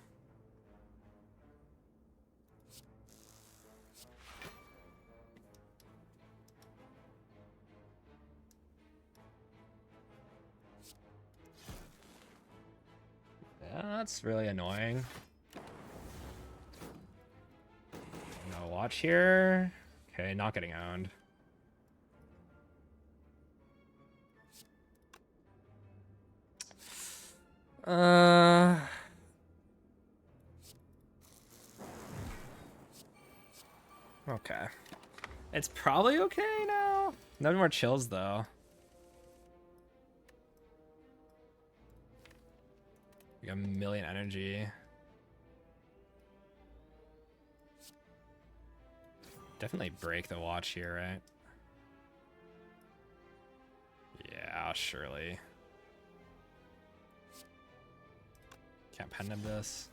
Yeah, that's really annoying. No watch here. Okay, not getting owned. Okay. It's probably okay now. No more chills though. We got a million energy. Definitely break the watch here, right? Yeah, surely. Can't pen him this.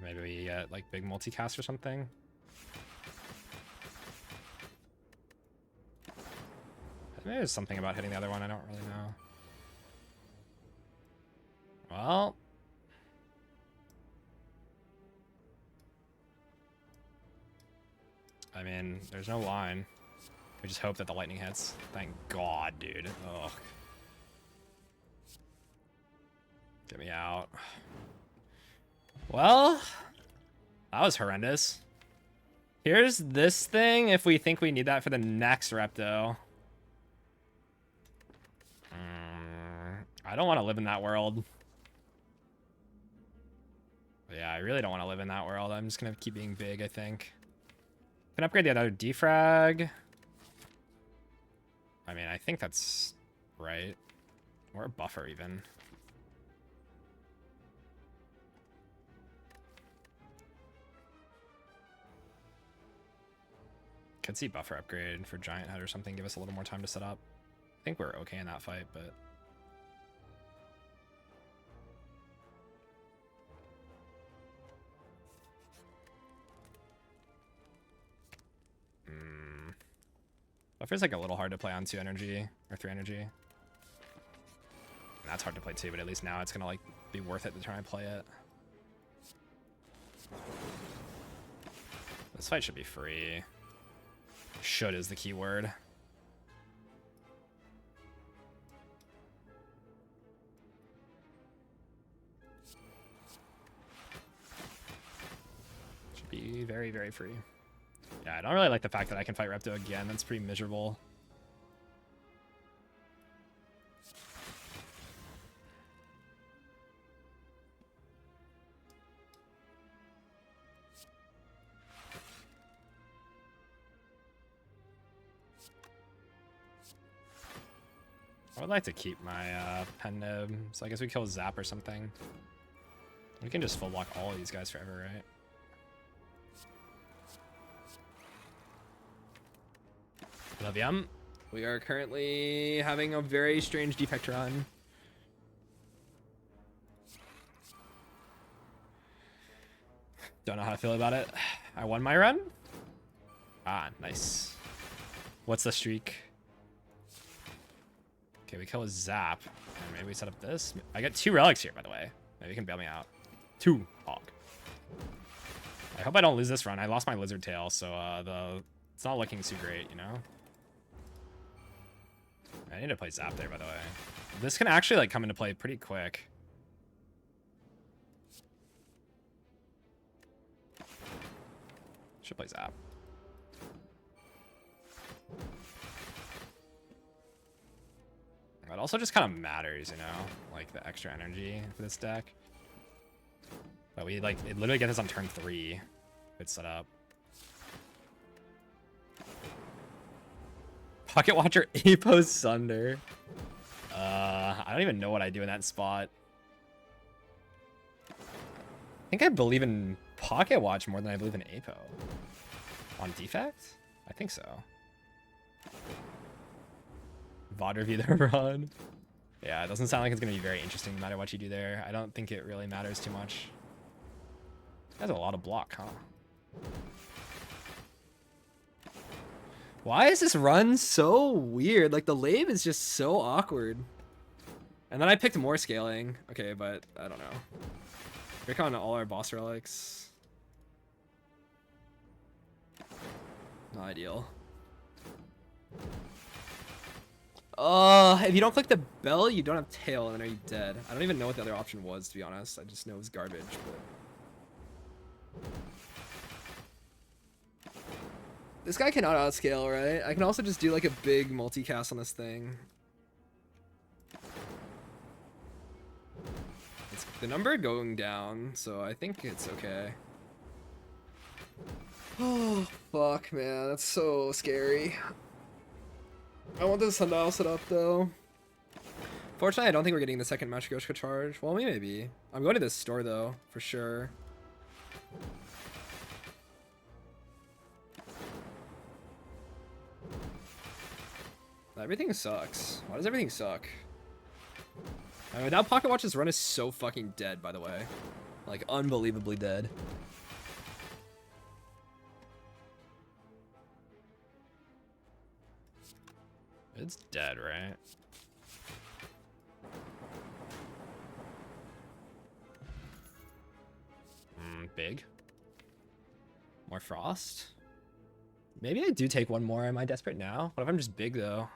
Maybe we get like big multicast or something. Maybe there's something about hitting the other one, I don't really know. Well. I mean, there's no line. We just hope that the lightning hits. Thank God, dude. Ugh. Get me out. Well, that was horrendous. Here's this thing if we think we need that for the next rep, though. I don't want to live in that world. But yeah, I really don't want to live in that world. I'm just going to keep being big, I think. Can upgrade the other defrag. I mean, I think that's right. Or a buffer, even. Could see buffer upgrade for giant head or something. Give us a little more time to set up. I think we're okay in that fight, but... Buffer's like a little hard to play on 2 energy or 3 energy. And that's hard to play too, but at least now it's gonna like be worth it to try and play it. This fight should be free. Should is the key word. Should be very, very free. Yeah, I don't really like the fact that I can fight Repto again. That's pretty miserable. I would like to keep my pen nib, so I guess we kill Zap or something. We can just full block all of these guys forever, right? Love yum. We are currently having a very strange defect run. Don't know how to feel about it. I won my run. Ah, nice. What's the streak? Okay, we kill a Zap. And maybe we set up this. I get 2 relics here, by the way. Maybe you can bail me out. 2 hog. I hope I don't lose this run. I lost my lizard tail, so it's not looking too great, you know? I need to play Zap there, by the way. This can actually like come into play pretty quick. Should play Zap. It also just kind of matters, you know, like the extra energy for this deck. But we like it literally gets us on turn 3. Good setup. Pocket Watcher Apo Sunder. I don't even know what I do in that spot. I think I believe in Pocket Watch more than I believe in Apo. On Defect? I think so. VOD review the run. Yeah, it doesn't sound like it's going to be very interesting no matter what you do there. I don't think it really matters too much. That's a lot of block, huh? Why is this run so weird? Like, the lave is just so awkward. And then I picked more scaling. Okay, but I don't know. Pick on all our boss relics. Not ideal. If you don't click the bell, you don't have tail, and then are you dead? I don't even know what the other option was, to be honest. I just know it was garbage, but... This guy cannot outscale, right? I can also just do like a big multicast on this thing. It's the number going down, so I think it's okay. Oh, fuck, man. That's so scary. I want this sundial set up, though. Fortunately, I don't think we're getting the second Matryoshka charge. Well, maybe. I'm going to this store, though, for sure. Everything sucks. Why does everything suck? I mean, now Pocket Watch's run is so fucking dead, by the way. Like, unbelievably dead. It's dead, right? Big. More frost? Maybe I do take one more. Am I desperate now? What if I'm just big, though?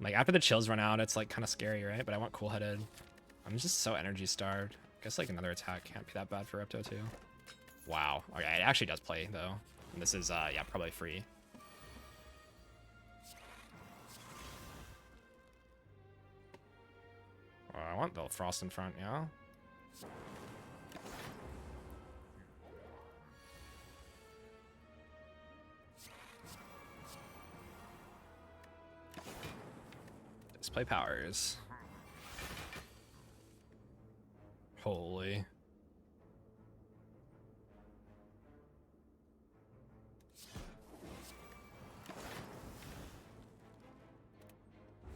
Like, after the chills run out, it's, like, kind of scary, right? But I want cool-headed. I'm just so energy-starved. I guess, like, another attack can't be that bad for Repto, too. Wow. Okay, it actually does play, though. And this is, yeah, probably free. Oh, I want the frost in front, yeah? Display powers. Holy.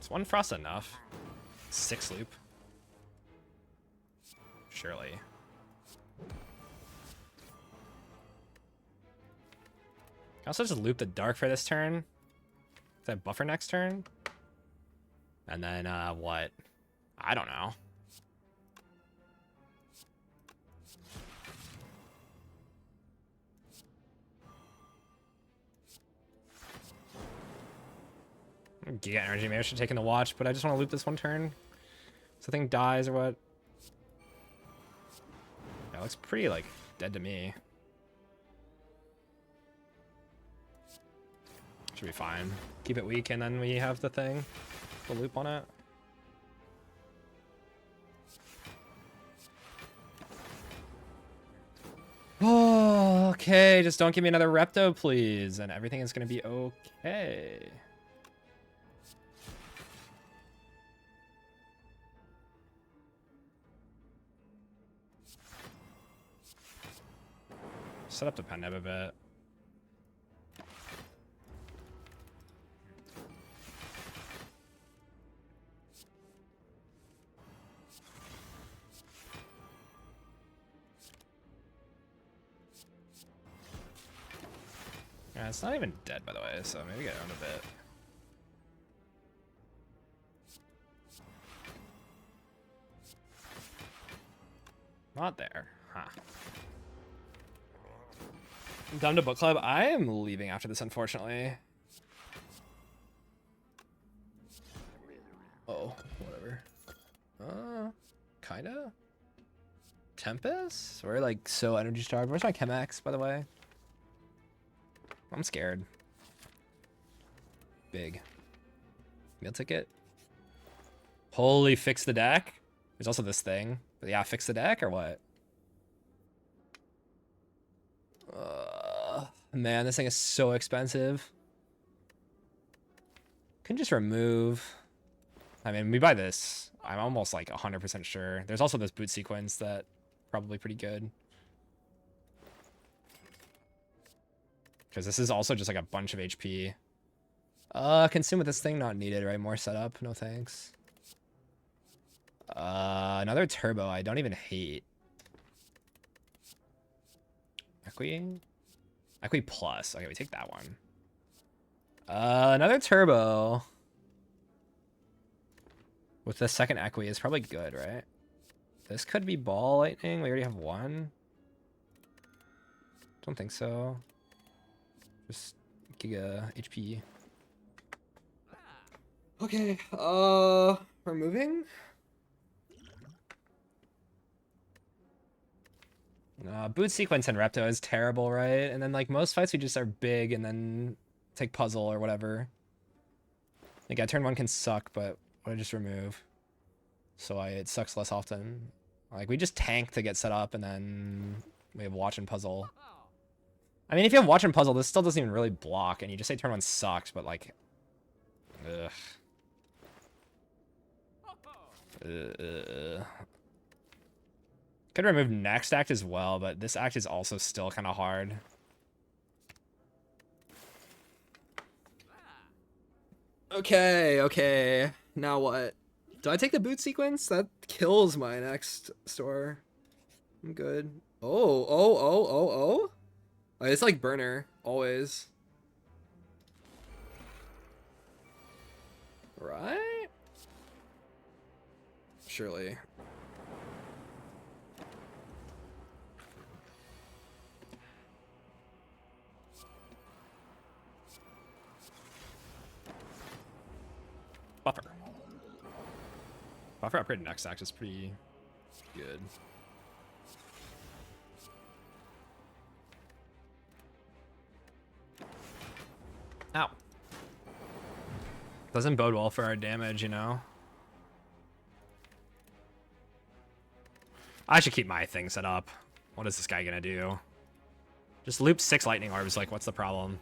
Is one frost enough? 6 loop. Surely. Can I also just loop the dark for this turn? Does that buffer next turn? And then, what? I don't know. Giga Energy, maybe I should take in the watch, but I just want to loop this one turn. So the thing dies or what? That looks pretty, like, dead to me. Should be fine. Keep it weak, and then we have the thing. The loop on it. Oh, okay. Just don't give me another Repto, please. And everything is going to be okay. Set up the pen nib a bit. Yeah, it's not even dead, by the way, so maybe get owned a bit. Not there. Huh. Done to book club. I am leaving after this, unfortunately. Oh, whatever. Kinda. Tempest? We're like so energy starved. Where's my Chemex, by the way? I'm scared. Big. Meal ticket. Holy, fix the deck. There's also this thing. But yeah, fix the deck or what? Man, this thing is so expensive. Can just remove. I mean, we buy this. I'm almost like 100% sure. There's also this boot sequence that probably pretty good. Because this is also just like a bunch of HP. Consume with this thing, not needed, right? More setup, no thanks. Another turbo, I don't even hate. Equi? Equi plus. Okay, we take that one. Another turbo. With the second Equi is probably good, right? This could be ball lightning. We already have one. Don't think so. Just Giga HP. Okay, we're moving. Boot sequence and Repto is terrible, right? And then like most fights we just are big and then take puzzle or whatever. Like yeah, turn one can suck, but I just remove. So it sucks less often. Like we just tank to get set up and then we have watch and puzzle. I mean, if you have watch and puzzle, this still doesn't even really block, and you just say turn one sucks, but like, ugh. Could remove next act as well, but this act is also still kind of hard. Okay. Now what? Do I take the boot sequence? That kills my next store. I'm good. Oh, it's like burner, always. Right? Surely. Buffer upgrade next act is pretty good. Ow. Doesn't bode well for our damage, you know? I should keep my thing set up. What is this guy gonna do? Just loop 6 lightning orbs, like what's the problem?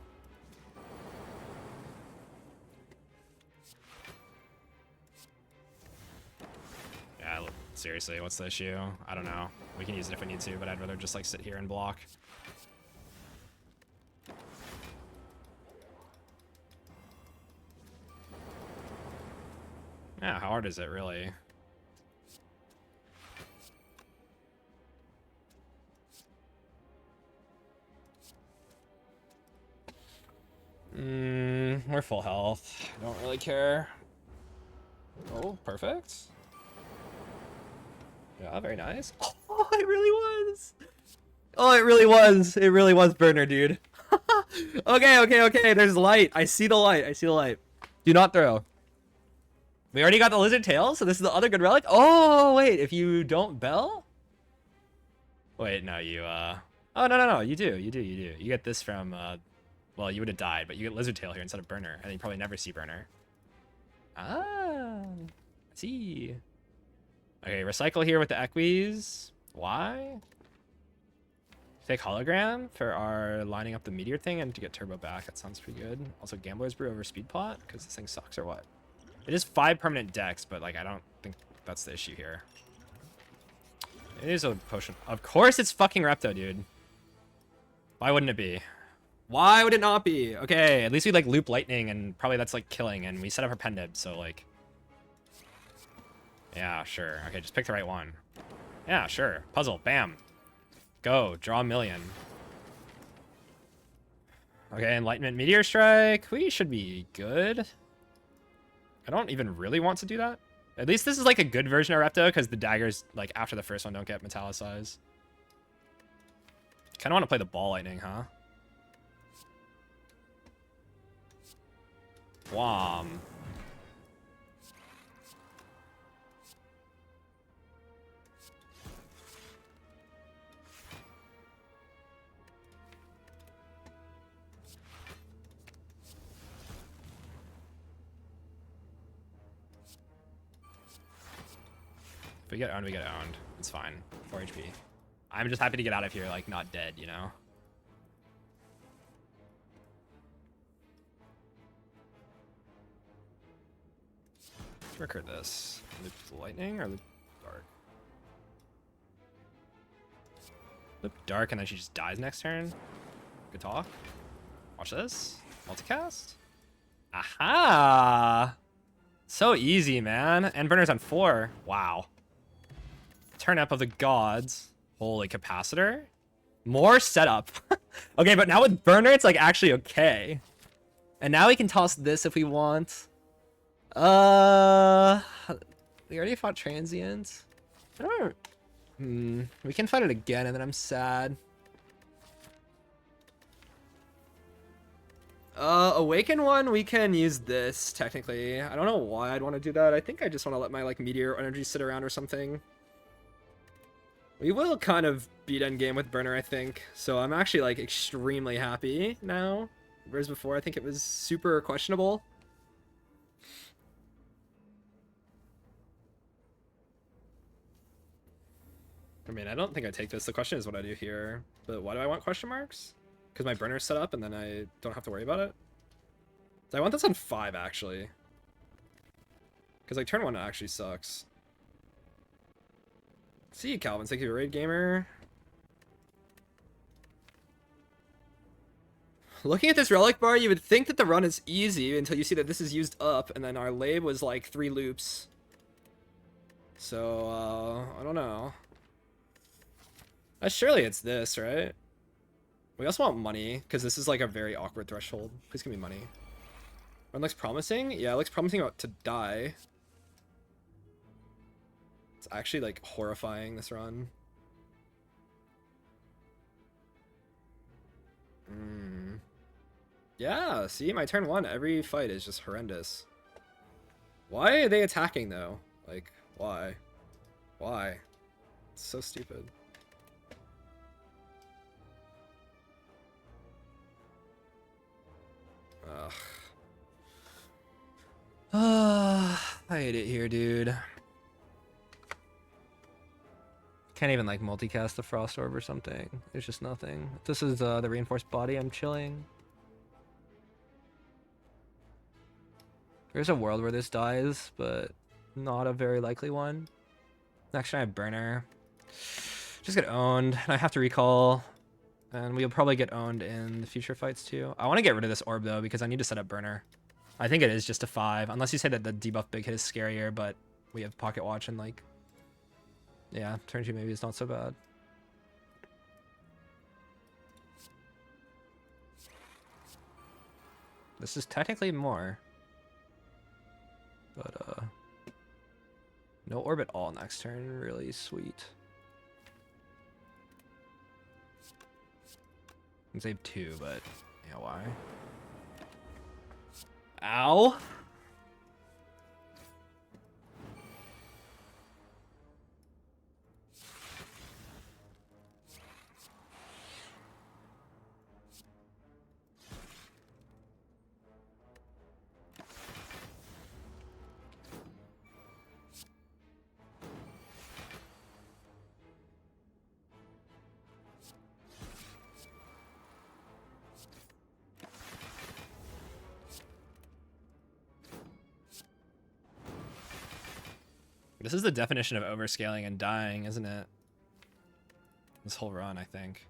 Yeah, seriously, what's the issue? I don't know. We can use it if we need to, but I'd rather just like sit here and block. Yeah, how hard is it really? We're full health. Don't really care. Oh, perfect. Yeah, very nice. Oh, it really was. Oh, it really was. It really was burner, dude. Okay. There's light. I see the light. Do not throw. We already got the lizard tail, so this is the other good relic. Oh, wait. If you don't bell? Wait, no, you, Oh, no. You do. You get this from, well, you would have died, but you get lizard tail here instead of burner, and you probably never see burner. Ah, I see. Okay, recycle here with the equis. Why? Take hologram for our lining up the meteor thing and to get turbo back. That sounds pretty good. Also, Gambler's Brew over Speed Pot because this thing sucks or what? It is 5 permanent decks, but like I don't think that's the issue here. It is a potion. Of course, it's fucking Repto, dude. Why wouldn't it be? Why would it not be? Okay, at least we like loop lightning and probably that's like killing, and we set up our pen nib, so like. Yeah, sure. Okay, just pick the right one. Yeah, sure. Puzzle. Bam. Go. Draw a million. Okay, Enlightenment Meteor Strike. We should be good. I don't even really want to do that. At least this is like a good version of Repto because the daggers, like after the first one, don't get metallicized. Kind of want to play the ball lightning, huh? Wham. If we get owned, we get owned. It's fine. 4 HP. I'm just happy to get out of here, like, not dead, you know? Let's recur this. Loop lightning or loop dark? Loop dark and then she just dies next turn. Good talk. Watch this. Multicast. Aha! So easy, man. And burner's on 4. Wow. Turn up of the gods. Holy capacitor. More setup. Okay, but now with burner, it's like actually okay. And now we can toss this if we want. We already fought transient. I don't. We can fight it again, and then I'm sad. Awaken one, we can use this, technically. I don't know why I'd want to do that. I think I just want to let my, like, meteor energy sit around or something. We will kind of beat endgame with burner, I think. So I'm actually, like, extremely happy now. Whereas before, I think it was super questionable. I mean, I don't think I take this. The question is what I do here. But why do I want question marks? Because my burner's set up and then I don't have to worry about it? So I want this on 5, actually. Because, like, turn 1 actually sucks. See you, Calvin. Thank you, Raid Gamer. Looking at this relic bar, you would think that the run is easy until you see that this is used up, and then our lab was, like, 3 loops. So, I don't know. Surely it's this, right? We also want money, because this is like a very awkward threshold. Please give me money. Run looks promising? Yeah, it looks promising about to die. It's actually like horrifying, this run. Yeah, see, my turn 1, every fight is just horrendous. Why are they attacking though? Like, why? Why? It's so stupid. Ugh. I hate it here, dude. Can't even like multicast the Frost Orb or something. There's just nothing. If this is the reinforced body, I'm chilling. There's a world where this dies, but not a very likely one. Next time I have burner. Just get owned. I have to recall. And we'll probably get owned in the future fights too. I want to get rid of this orb though, because I need to set up burner. I think it is just a 5. Unless you say that the debuff big hit is scarier, but we have pocket watch and like... Yeah, turn 2 maybe it's not so bad. This is technically more. But, no orb at all next turn. Really sweet. I can save 2, but... Yeah, why? Ow! This is the definition of overscaling and dying, isn't it? This whole run, I think.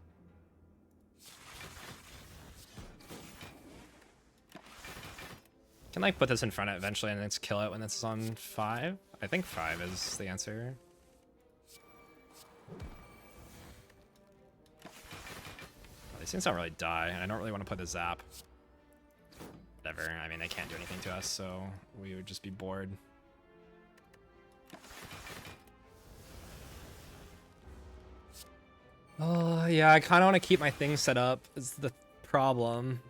Can like put this in front of it eventually and then just kill it when it's on 5? I think 5 is the answer. These things don't really die, and I don't really want to put the zap. Whatever, I mean, they can't do anything to us, so we would just be bored. Oh, yeah, I kind of want to keep my things set up, is the problem.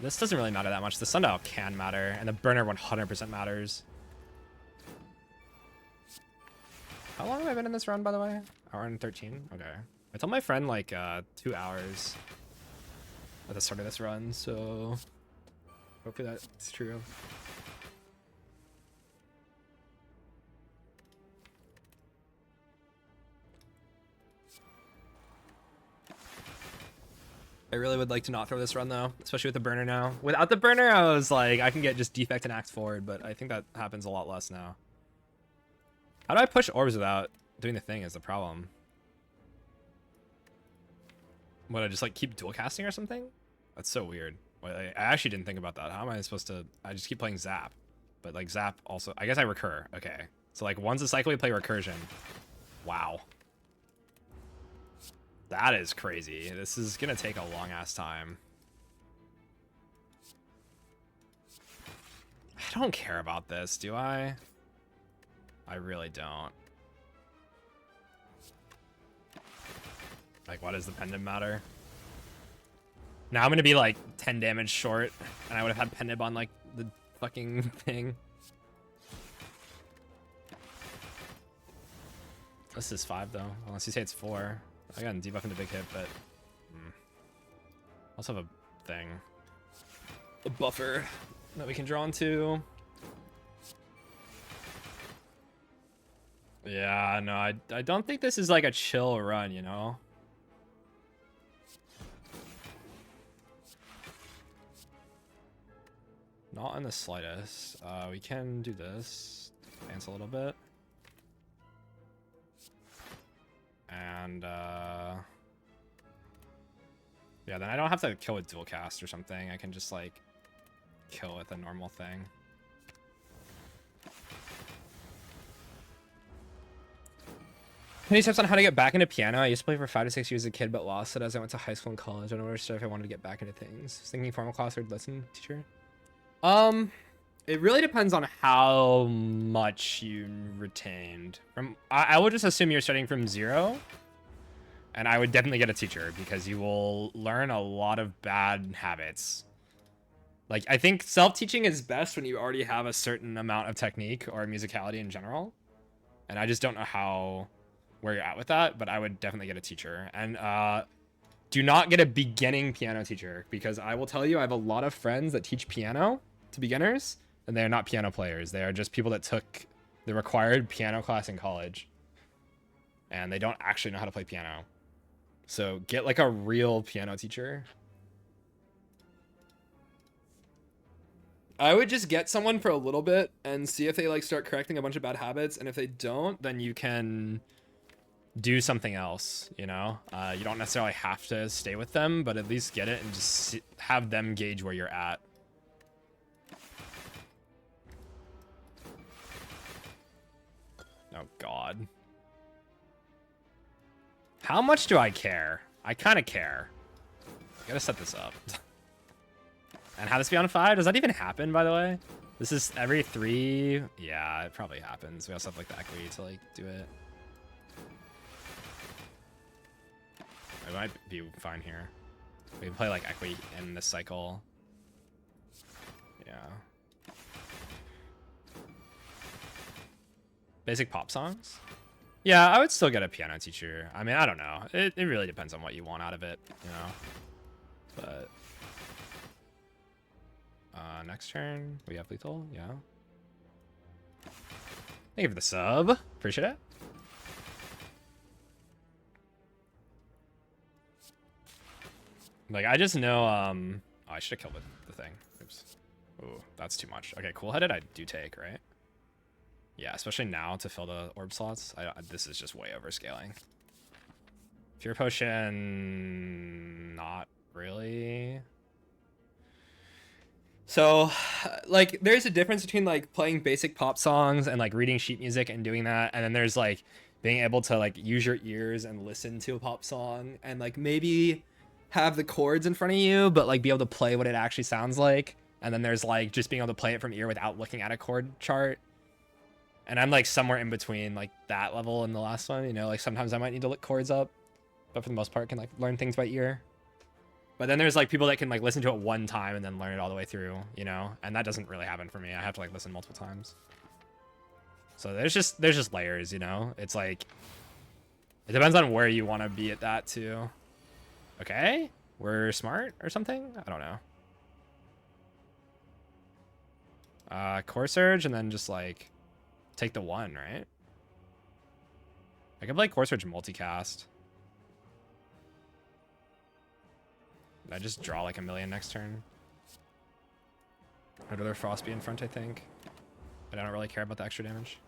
This doesn't really matter that much. The sundial can matter, and the burner 100% matters. How long have I been in this run, by the way? Hour and 13? Okay. I told my friend, like, 2 hours at the start of this run, so hopefully that's true. I really would like to not throw this run though, especially with the burner now. Without the burner, I was like, I can get just defect and axe forward, but I think that happens a lot less now. How do I push orbs without doing the thing is the problem. What, I just like keep dual casting or something? That's so weird. I actually didn't think about that. How am I supposed to, I just keep playing Zap. But like Zap also, I guess I recur, okay. So like once a cycle we play recursion. Wow. That is crazy. This is gonna take a long ass time. I don't care about this, do I? I really don't. Like, what does the pendant matter? Now I'm gonna be like 10 damage short, and I would have had pendant on like the fucking thing. This is 5 though, unless you say it's 4. I got a debuff into big hit, but also have a thing, a buffer that we can draw into. Yeah, no, I don't think this is like a chill run, you know? Not in the slightest. We can do this, advance a little bit. And yeah, then I don't have to kill with dual cast or something. I can just like kill with a normal thing. Any tips on how to get back into piano? I used to play for 5 to 6 years as a kid, but lost it as I went to high school and college. I don't know where to start if I wanted to get back into things. I was thinking formal class or lesson teacher. It really depends on how much you retained. I would just assume you're starting from 0. And I would definitely get a teacher because you will learn a lot of bad habits. Like, I think self-teaching is best when you already have a certain amount of technique or musicality in general. And I just don't know where you're at with that, but I would definitely get a teacher. And do not get a beginning piano teacher, because I will tell you, I have a lot of friends that teach piano to beginners, and they are not piano players. They are just people that took the required piano class in college, and they don't actually know how to play piano. So get like a real piano teacher. I would just get someone for a little bit and see if they like start correcting a bunch of bad habits, and if they don't, then you can do something else, you know? You don't necessarily have to stay with them, but at least get it and just have them gauge where you're at. Oh, God. How much do I care? I kind of care. I gotta set this up. And have this be on 5? Does that even happen, by the way? This is every 3. Yeah, it probably happens. We also have like the equity to like do it. It might be fine here. We can play like equity in this cycle. Yeah. Basic pop songs? Yeah, I would still get a piano teacher. I mean, I don't know. It really depends on what you want out of it, you know? But next turn, we have lethal, yeah. Thank you for the sub. Appreciate it. Like, I just know, oh, I should have killed the thing. Oops. Ooh, that's too much. Okay, cool-headed I do take, right? Yeah, especially now to fill the orb slots. This is just way overscaling. Pure potion, not really. So, like, there's a difference between like playing basic pop songs and like reading sheet music and doing that, and then there's like being able to like use your ears and listen to a pop song and like maybe have the chords in front of you, but like be able to play what it actually sounds like. And then there's like just being able to play it from ear without looking at a chord chart. And I'm like somewhere in between like that level and the last one, you know, like sometimes I might need to look chords up, but for the most part can like learn things by ear. But then there's like people that can like listen to it one time and then learn it all the way through, you know, and that doesn't really happen for me. I have to like listen multiple times. So there's just layers, you know. It's like it depends on where you want to be at that too. Okay, we're smart or something. I don't know. Core surge and then just like take the 1, right? I could play core surge multicast. I just draw like a million next turn. I'd rather Frost be in front, I think. But I don't really care about the extra damage.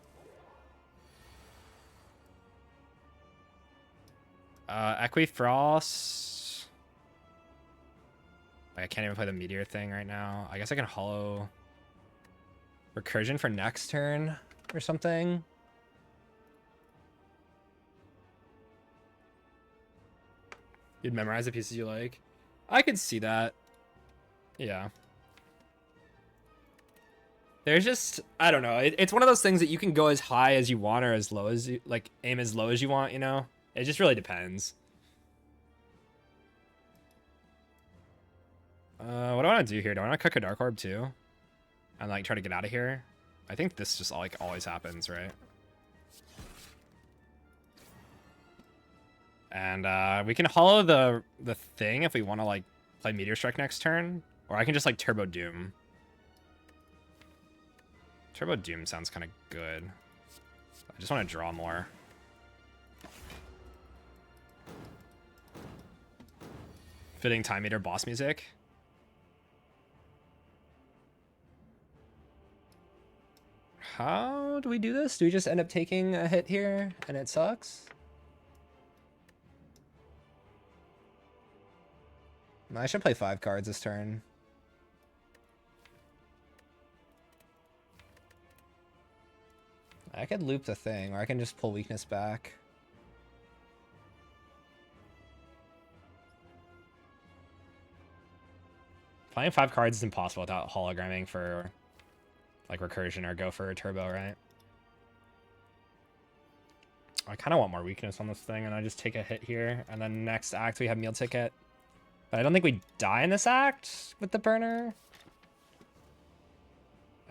Equifrost. Like, I can't even play the meteor thing right now. I guess I can hollow recursion for next turn or something. You'd memorize the pieces you like. I could see that. Yeah. There's just, I don't know. It's one of those things that you can go as high as you want or as low as you, like, aim as low as you want, you know? It just really depends. What do I want to do here? Do I want to cook a Dark Orb too? And, like, try to get out of here? I think this just, like, always happens, right? And, we can hollow the thing if we want to, like, play Meteor Strike next turn. Or I can just, like, Turbo Doom. Turbo Doom sounds kind of good. I just want to draw more. Fitting Time Eater boss music. How do we do this? Do we just end up taking a hit here and it sucks? I should play 5 cards this turn. I could loop the thing, or I can just pull weakness back. Playing 5 cards is impossible without hologramming for, like, recursion or go for a turbo, right? I kind of want more weakness on this thing, and I just take a hit here, and then next act we have meal ticket. But I don't think we die in this act with the burner.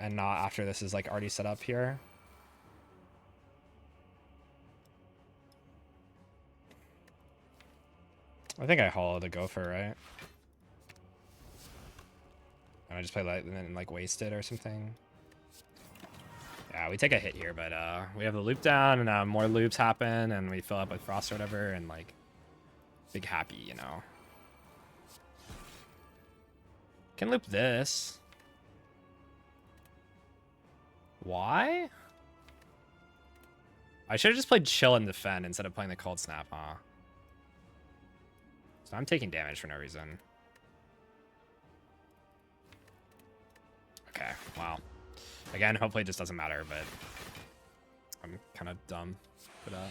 And not after this is, like, already set up here. I think I hollow the gopher, right? And I just play light and then, like, waste it or something. Yeah, we take a hit here, but we have the loop down, and more loops happen, and we fill up with frost or whatever, and, like, big happy, you know. Can loop this. Why? I should have just played chill and defend instead of playing the cold snap, huh? So I'm taking damage for no reason. Okay, wow. Again, hopefully it just doesn't matter, but I'm kind of dumb for that.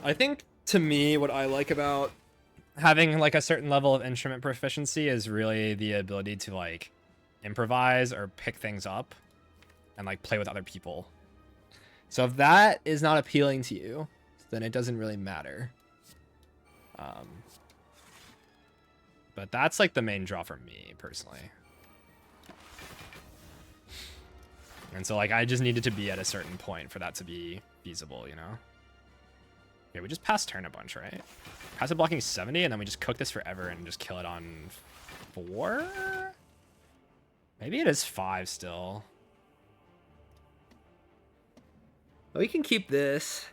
I think, to me, what I like about having, like, a certain level of instrument proficiency is really the ability to, like, improvise or pick things up and, like, play with other people. So if that is not appealing to you, then it doesn't really matter. But that's, like, the main draw for me, personally. And so, like, I just needed to be at a certain point for that to be feasible, you know? Okay, we just pass turn a bunch, right? Passive blocking 70, and then we just cook this forever and just kill it on 4? Maybe it is 5 still. Well, we can keep this.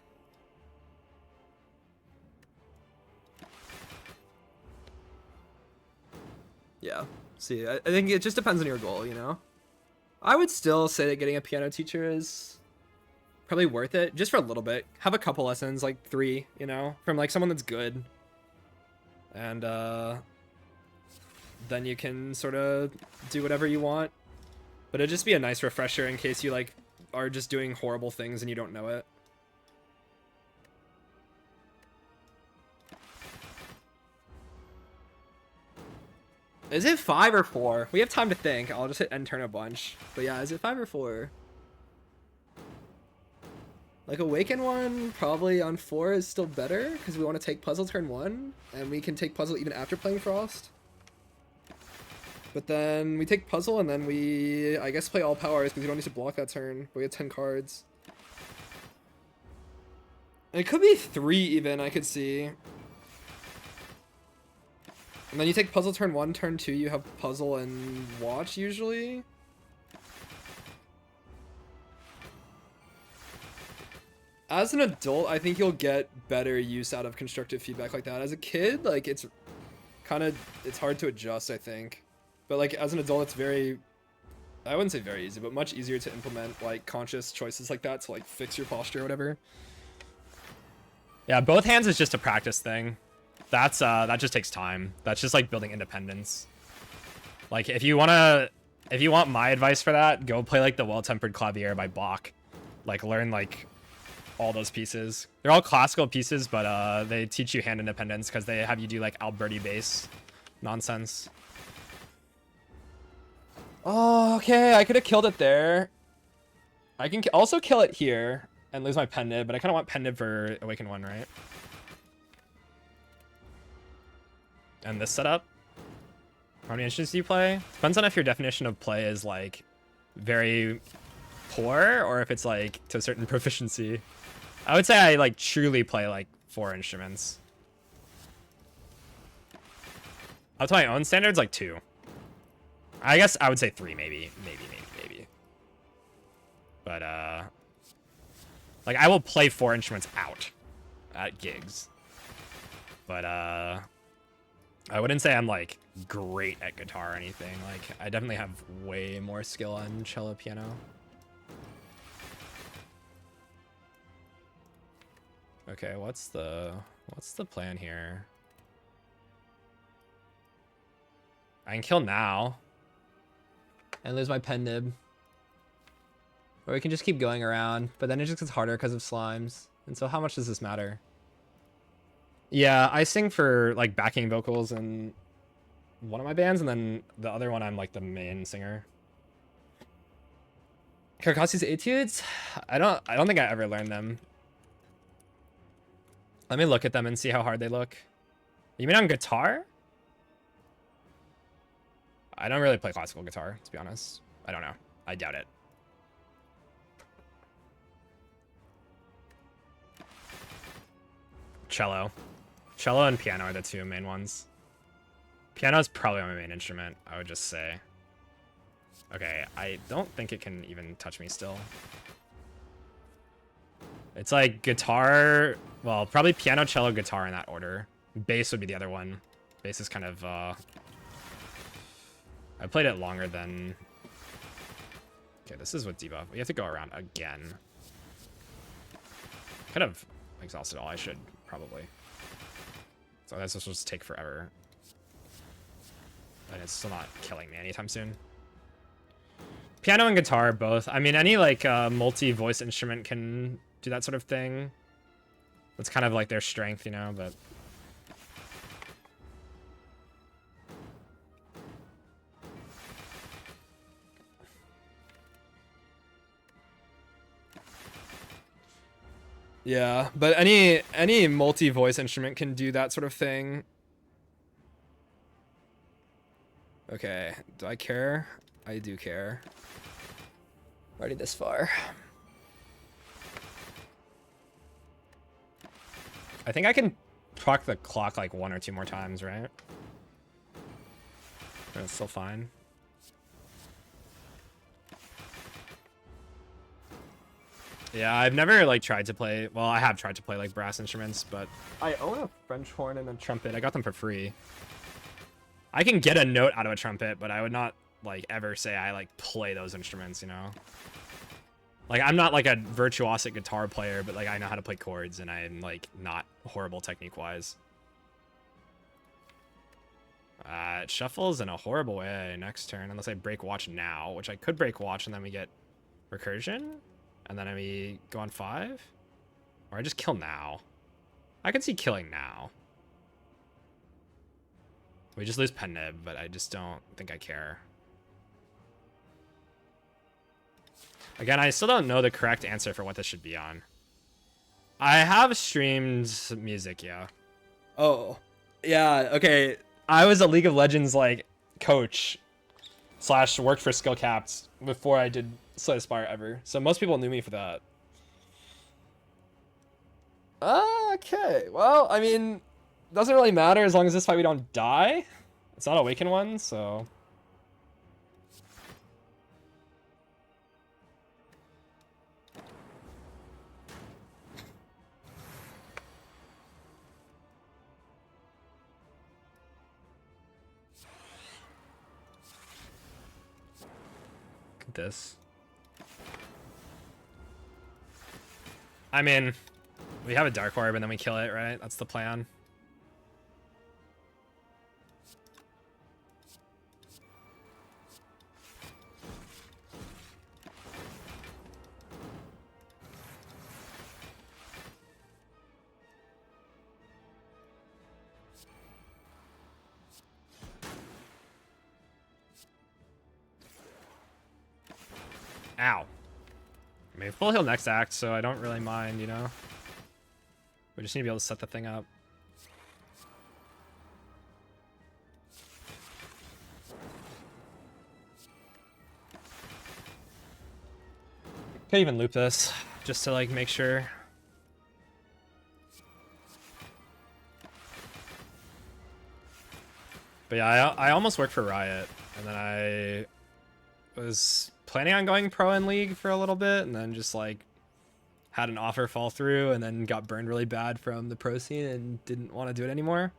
Yeah, see, I think it just depends on your goal, you know? I would still say that getting a piano teacher is probably worth it, just for a little bit. Have a couple lessons, like 3, you know, from, like, someone that's good. And, then you can sort of do whatever you want. But it'd just be a nice refresher in case you, like, are just doing horrible things and you don't know it. Is it 5 or 4? We have time to think. I'll just hit end turn a bunch. But yeah, is it 5 or 4? Like, Awaken one probably on 4 is still better because we want to take puzzle turn 1 and we can take puzzle even after playing Frost. But then we take puzzle and then we, I guess, play all powers because we don't need to block that turn. But we have 10 cards. And it could be 3 even, I could see. And then you take puzzle turn 1, turn 2, you have puzzle and watch usually. As an adult, I think you'll get better use out of constructive feedback like that. As a kid, like, it's hard to adjust, I think. But, like, as an adult, it's very, I wouldn't say very easy, but much easier to implement, like, conscious choices like that to, like, fix your posture or whatever. Yeah, both hands is just a practice thing. That just takes time. That's just, like, building independence. Like, if you want to If you want my advice for that, go play like the Well-Tempered Clavier by Bach. Like learn like all those pieces. They're all classical pieces, but they teach you hand independence because they have you do like Alberti bass nonsense. Oh, okay. I could have killed it there. I can also kill it here and lose my pen nib, but I kind of want pen nib for Awaken 1, right? And this setup. How many instruments do you play? Depends on if your definition of play is like very poor or if it's like to a certain proficiency. I would say I like truly play like 4 instruments. Up to my own standards, like 2. I guess I would say 3, maybe. But like I will play 4 instruments out at gigs. But I wouldn't say I'm like great at guitar or anything. Like I definitely have way more skill on cello, piano. Okay, what's the plan here? I can kill now and lose my pen nib. Or we can just keep going around, but then it just gets harder because of slimes. And so how much does this matter? Yeah, I sing for like backing vocals in one of my bands, and then the other one I'm like the main singer. Kakasi's Etudes? I don't think I ever learned them. Let me look at them and see how hard they look. You mean on guitar? I don't really play classical guitar, to be honest. I don't know. I doubt it. Cello and piano are the 2 main ones. Piano is probably my main instrument, I would just say. Okay, I don't think it can even touch me still. It's like guitar, well, probably piano, cello, guitar in that order. Bass would be the other one. Bass is kind of, I played it longer than... Okay, this is with debuff. We have to go around again. Kind of exhausted all I should, probably. So this will just take forever. And it's still not killing me anytime soon. Piano and guitar, both. I mean, any like multi-voice instrument can do that sort of thing. That's kind of like their strength, you know, but... Yeah, but any multi-voice instrument can do that sort of thing. Okay, do I care? I do care. Already this far. I think I can proc the clock like 1 or 2 more times, right? That's still fine. Yeah, I've never like tried to play, well, I have tried to play like brass instruments, but I own a French horn and a trumpet. I got them for free. I can get a note out of a trumpet, but I would not like ever say I like play those instruments, you know? Like I'm not like a virtuosic guitar player, but like I know how to play chords and I'm like not horrible technique wise. It shuffles in a horrible way next turn, unless I break watch now, which I could break watch and then we get recursion. And then we go on 5? Or I just kill now. I can see killing now. We just lose pen nib, but I just don't think I care. Again, I still don't know the correct answer for what this should be on. I have streamed music, yeah. Oh, yeah, okay. I was a League of Legends, like, coach / worked for Skill Capped before I did Slay the Spire ever. So most people knew me for that. Okay, well, I mean, doesn't really matter as long as this fight we don't die. It's not Awaken 1, so... Look at this. I mean, we have a Dark Orb and then we kill it, right? That's the plan. Ow. I mean, full heal next act, so I don't really mind, you know? We just need to be able to set the thing up. Could even loop this, just to, like, make sure. But yeah, I almost worked for Riot, and then I was planning on going pro in League for a little bit, and then just, like, had an offer fall through, and then got burned really bad from the pro scene and didn't want to do it anymore.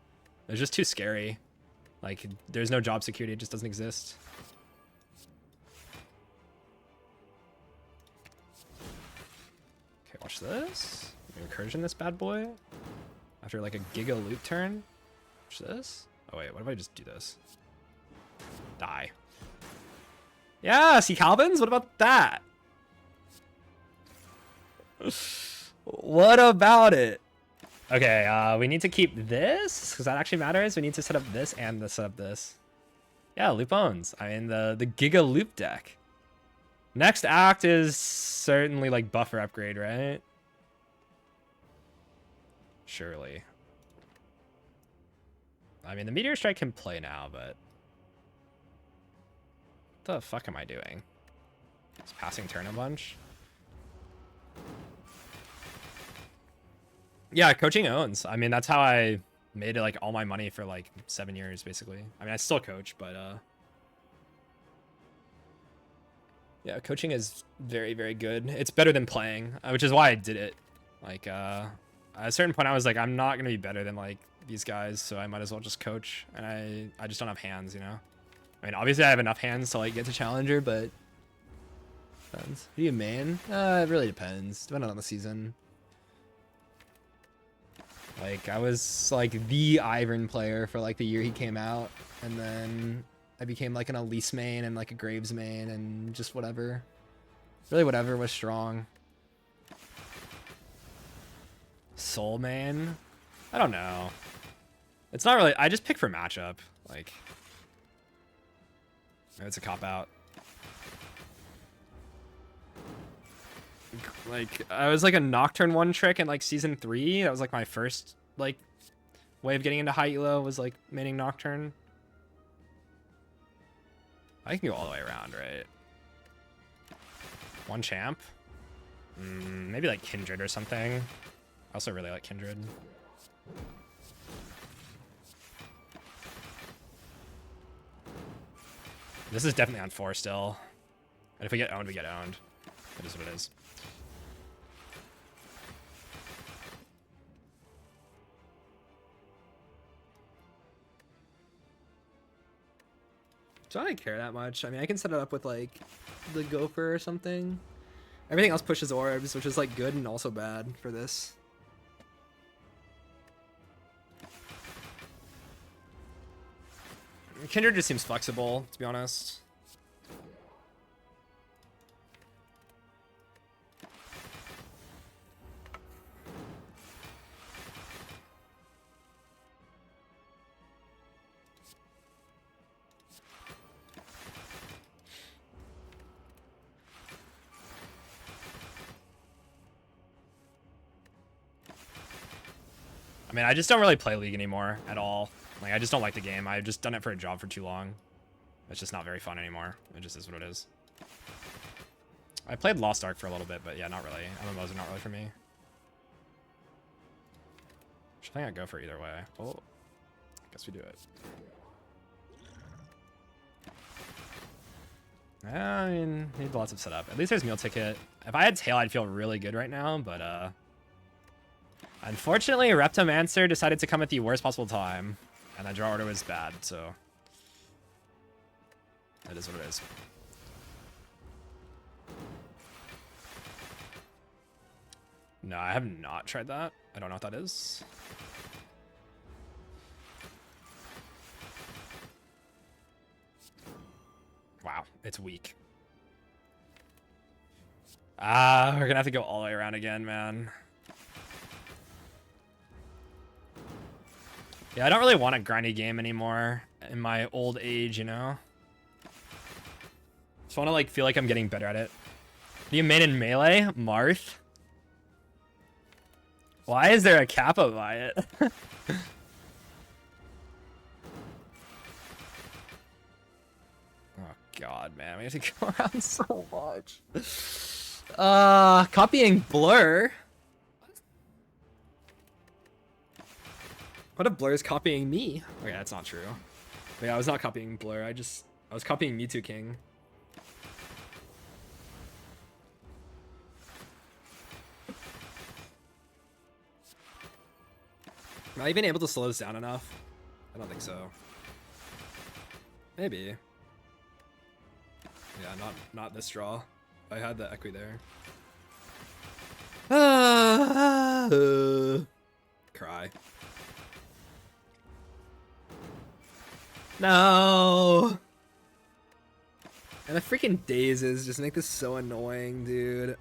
It was just too scary. Like, there's no job security, it just doesn't exist. Okay, watch this. Incursion this bad boy. After like a giga loop turn. Watch this. Oh wait, what if I just do this? Die. Yeah, see Calvins? What about that? What about it? Okay, we need to keep this, because that actually matters. We need to set up this and set up this. Yeah, loop owns. I mean, the giga loop deck. Next act is certainly like buffer upgrade, right? Surely. I mean, the Meteor Strike can play now, but... What the fuck am I doing? Just passing turn a bunch? Yeah, coaching owns. I mean, that's how I made like all my money for like 7 years, basically. I mean, I still coach, but yeah, coaching is very, very good. It's better than playing, which is why I did it. Like, at a certain point, I was like, I'm not gonna be better than like these guys, so I might as well just coach. And I just don't have hands, you know. I mean, obviously, I have enough hands to like get to challenger, but depends. Who do you main? It really depends. Depending on the season. Like, I was like the Ivern player for like the year he came out, and then I became like an Elise main and like a Graves main and just whatever. Really whatever was strong. Soul main? I don't know. It's not really, I just pick for matchup. Like, it's a cop-out. Like, I was like a Nocturne one trick in like season 3. That was like my first like way of getting into high elo, was like maining Nocturne. I can go all the way around, right? One champ? Maybe like Kindred or something. I also really like Kindred. This is definitely on 4 still. And if we get owned, we get owned. It is what it is. So I don't care that much. I mean, I can set it up with like the Gopher or something. Everything else pushes orbs, which is like good and also bad for this. Kindred just seems flexible, to be honest. I mean, I just don't really play League anymore at all. Like, I just don't like the game. I've just done it for a job for too long. It's just not very fun anymore. It just is what it is. I played Lost Ark for a little bit, but yeah, not really. MMOs are not really for me. I think I'd go for either way. Oh, guess we do it. I mean, need lots of setup. At least there's meal ticket. If I had tail, I'd feel really good right now, but unfortunately, Reptomancer decided to come at the worst possible time, and that draw order was bad, so that is what it is. No, I have not tried that. I don't know what that is. Wow, it's weak. We're gonna have to go all the way around again, man. Yeah, I don't really want a grindy game anymore in my old age, you know? Just want to like feel like I'm getting better at it. You main in melee? Marth? Why is there a Kappa by it? Oh god, man, we have to go around so much. Copying Blur. What if Blur is copying me? Okay, that's not true. But yeah, I was not copying Blur. I was copying Mewtwo King. Am I even able to slow this down enough? I don't think so. Maybe. Yeah, not this draw. I had the Equi there. Cry. No. And the freaking dazes just make this so annoying, dude.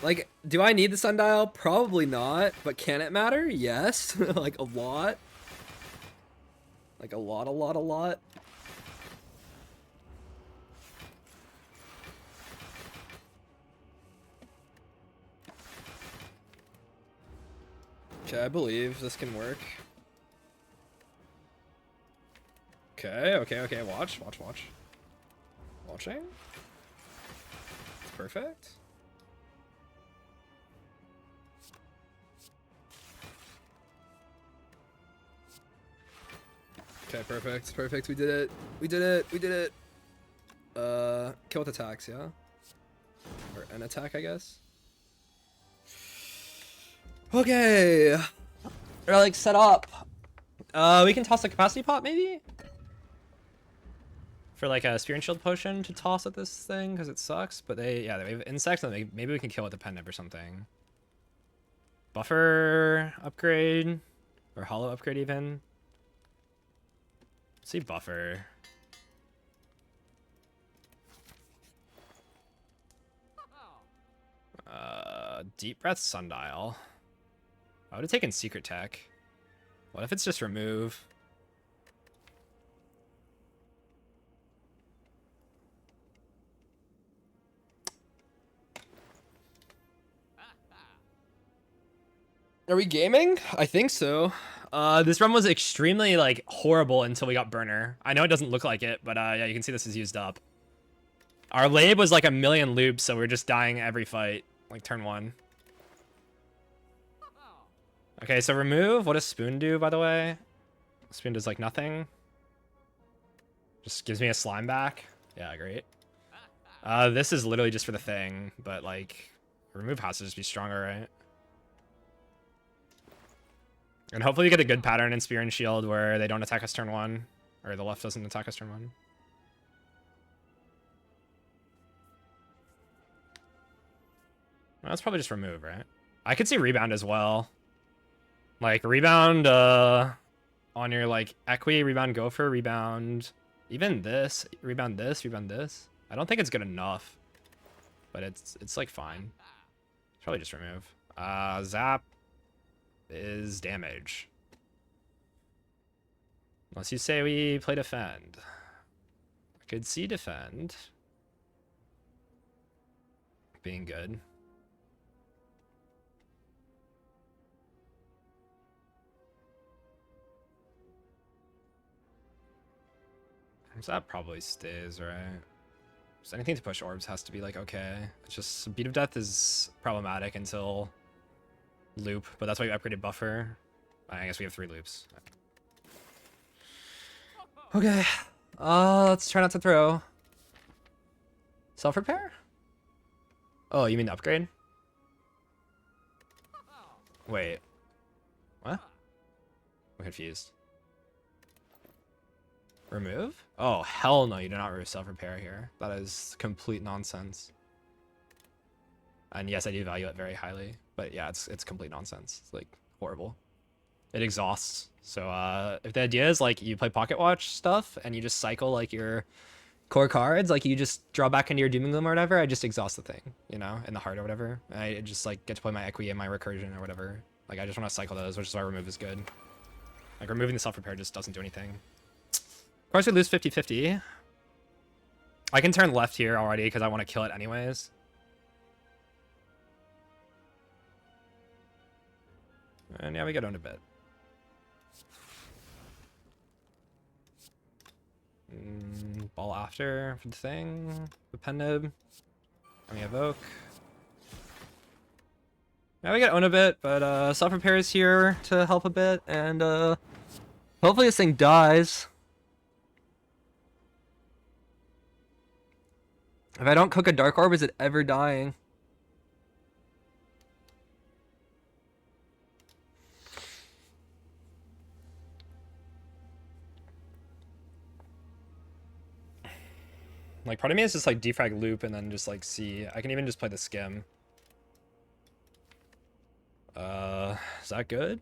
Like, do I need the sundial? Probably not, but can it matter? Yes. Like a lot. Like a lot. Okay, I believe this can work. Okay, watch. Watching. It's perfect. Okay, perfect. We did it. Kill with attacks, yeah? Or an attack, I guess. Okay. We're like set up. We can toss a capacity pot, maybe? For like a Spear and Shield potion to toss at this thing, because it sucks. But they have insects, and maybe we can kill with a pendant or something. Buffer upgrade, or hollow upgrade even. Let's see buffer. Deep Breath Sundial. I would have taken Secret Tech. What if it's just remove? Are we gaming? I think so. This run was extremely like horrible until we got Burner. I know it doesn't look like it, but yeah, you can see this is used up. Our lab was like a million loops, so we're just dying every fight, like turn 1. Okay, so remove. What does Spoon do, by the way? Spoon does like nothing. Just gives me a slime back. Yeah, great. This is literally just for the thing, but like remove has to just be stronger, right? And hopefully you get a good pattern in Spear and Shield where they don't attack us turn 1, or the left doesn't attack us turn 1. Well, that's probably just remove, right? I could see rebound as well. Like rebound on your like Equi, rebound Gopher, rebound even this, rebound this, rebound this. I don't think it's good enough, but it's like fine. It's probably just remove. Zap is damage. Unless you say we play defend. I could see defend being good. So that probably stays, right? So anything to push orbs has to be like okay. It's just Beat of Death is problematic until loop, but that's why you upgraded buffer. I guess we have 3 loops. Okay. Let's try not to throw. Self-repair? Oh, you mean the upgrade? Wait. What? I'm confused. Remove? Oh, hell no, you do not remove self-repair here. That is complete nonsense. And yes, I do value it very highly. But yeah, it's complete nonsense. It's like horrible. It exhausts. So if the idea is like you play Pocket Watch stuff and you just cycle like your core cards, like you just draw back into your Doom and Gloom or whatever, I just exhaust the thing, you know, in the heart or whatever. I just like get to play my Equi and my Recursion or whatever. Like I just want to cycle those, which is why remove is good. Like removing the self-repair just doesn't do anything. Of course we lose 50-50. I can turn left here already because I want to kill it anyways. And yeah, we get owned a bit. Ball after for the thing. Depended. And we evoke. Yeah, we get owned a bit, but self-repair is here to help a bit, and hopefully this thing dies. If I don't cook a Dark Orb, is it ever dying? Like, part of me is just like defrag loop and then just like see. I can even just play the skim. Is that good?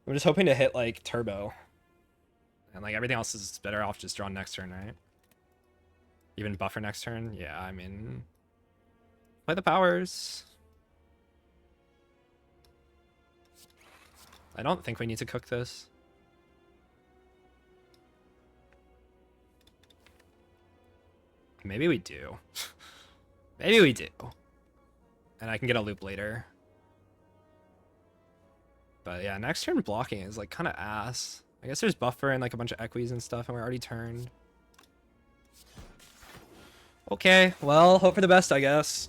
I'm just hoping to hit like turbo. And like everything else is better off just drawn next turn, right? Even buffer next turn? Yeah, I mean... Play the powers. I don't think we need to cook this. Maybe we do. Maybe we do. And I can get a loop later. But yeah, next turn blocking is like kind of ass. I guess there's buffer and like a bunch of equies and stuff, and we're already turned. Okay, well, hope for the best, I guess.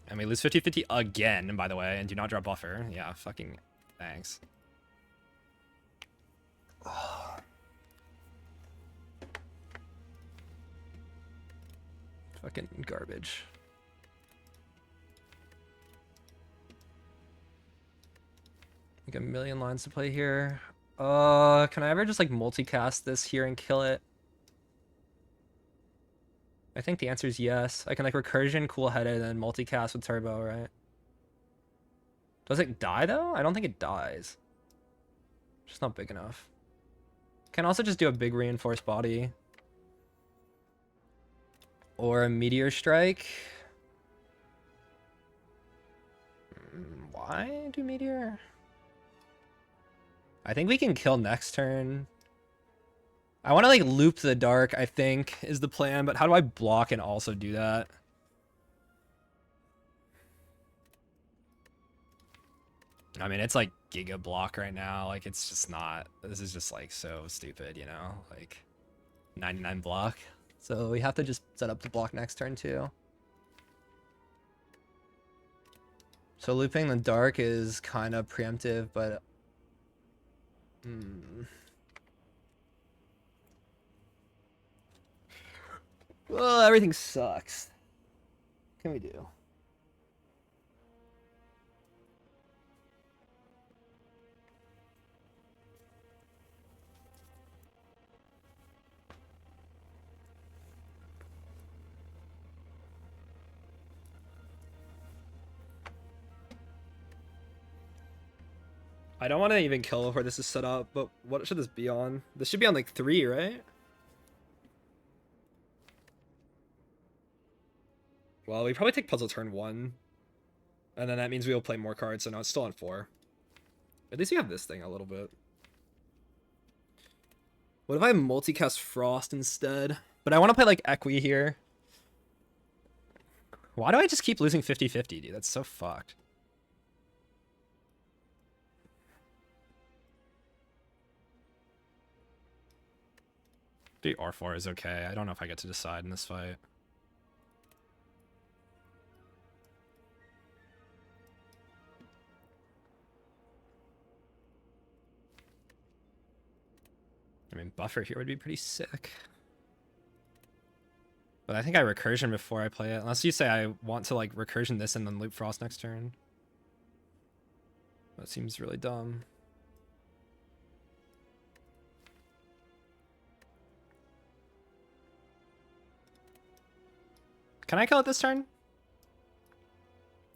And we lose 50-50 again, by the way, and do not drop buffer. Yeah, fucking thanks. Fucking garbage. Like a million lines to play here. Can I ever just like multicast this here and kill it? I think the answer is yes. I can like recursion, cool-headed, and multicast with turbo, right? Does it die though? I don't think it dies. It's just not big enough. Can also just do a big reinforced body. Or a meteor strike. Why do meteor? I think we can kill next turn. I want to like loop the dark, I think, is the plan, but how do I block and also do that? I mean, it's like giga block right now. Like, it's just not, this is just like so stupid, you know? Like 99 block. So we have to just set up the block next turn too. So looping the dark is kind of preemptive, but well, everything sucks. What can we do? I don't want to even kill before this is set up, but what should this be on? This should be on like 3, right? Well, we probably take puzzle turn 1. And then that means we'll play more cards, so now it's still on 4. At least we have this thing a little bit. What if I multicast Frost instead? But I want to play like Equi here. Why do I just keep losing 50-50, dude? That's so fucked. The R4 is okay. I don't know if I get to decide in this fight. I mean, buffer here would be pretty sick. But I think I recursion before I play it. Unless you say I want to like recursion this and then loop Frost next turn. That seems really dumb. Can I kill it this turn?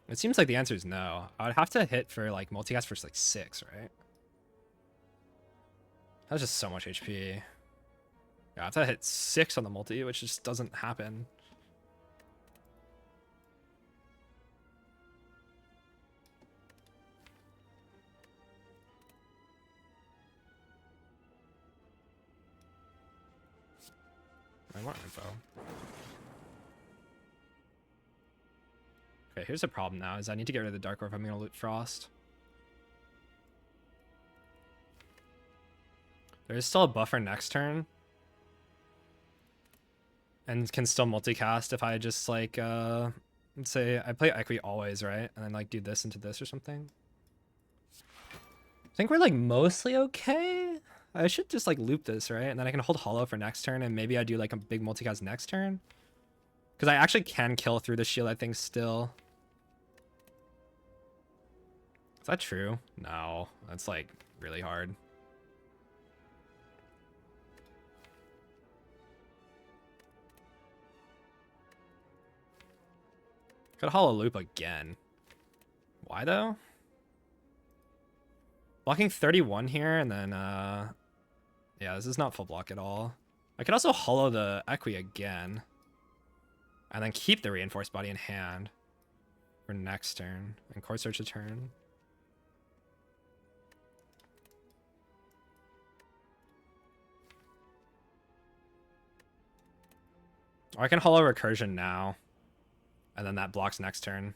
It seems like the answer is no. I would have to hit for like multicast for like 6, right? That's just so much HP. Yeah, I have to hit 6 on the multi, which just doesn't happen. I want info. Okay, here's the problem now, is I need to get rid of the Dark Orb if I'm gonna loot Frost. There is still a buffer next turn. And can still multicast if I just like, let's say I play Equi always, right? And then like do this into this or something. I think we're like mostly okay. I should just like loop this, right? And then I can hold hollow for next turn, and maybe I do like a big multicast next turn. Because I actually can kill through the shield, I think, still. Is that true? No, that's like really hard. Could hollow loop again. Why though? Blocking 31 here, and then yeah, this is not full block at all. I could also hollow the Equi again, and then keep the reinforced body in hand for next turn, and core search a turn. Or I can hollow recursion now, and then that blocks next turn.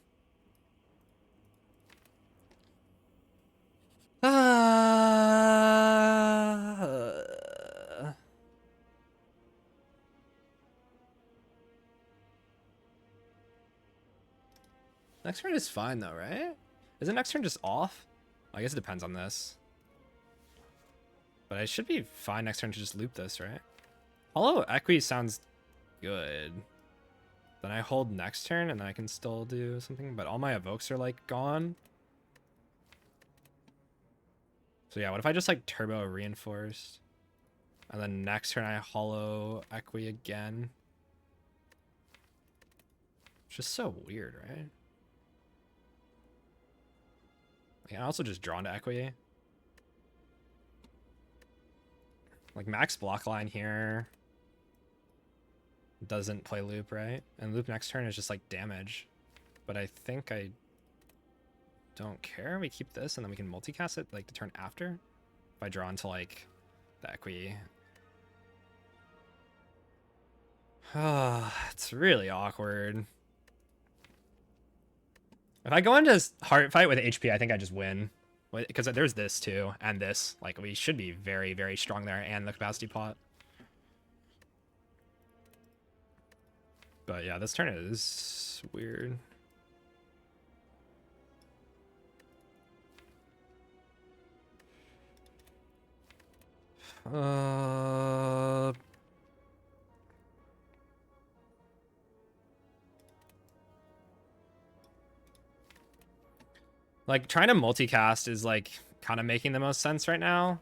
Next turn is fine though, right? Isn't next turn just off? I guess it depends on this. But I should be fine next turn to just loop this, right? Hollow Equi sounds good. Then I hold next turn and then I can still do something, but all my evokes are like gone. So yeah, what if I just like turbo reinforced? And then next turn I hollow Equi again. It's just so weird, right? I can also just draw into Equi. Like max block line here. Doesn't play loop, right? And loop next turn is just like damage. But I think I don't care. We keep this and then we can multicast it like the turn after. If I draw into like the Equi. It's really awkward. If I go into heart fight with HP, I think I just win. Because there's this too, and this. Like, we should be very, very strong there, and the capacity pot. But yeah, this turn is weird. Like, trying to multicast is, like, kind of making the most sense right now.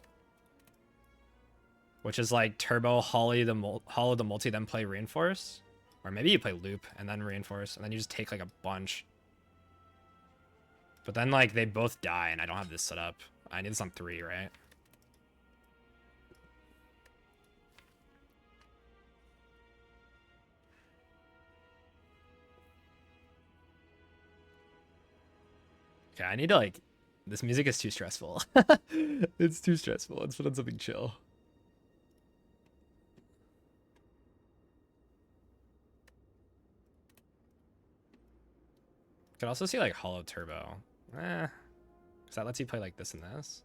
Which is, like, turbo, hollow the multi, then play reinforce. Or maybe you play loop and then reinforce, and then you just take, like, a bunch. But then, like, they both die, and I don't have this set up. I need this on 3, right? Okay, I need to, like... This music is too stressful. It's too stressful. Let's put on something chill. Could also see, like, hollow turbo. Because that lets you play, like, this and this.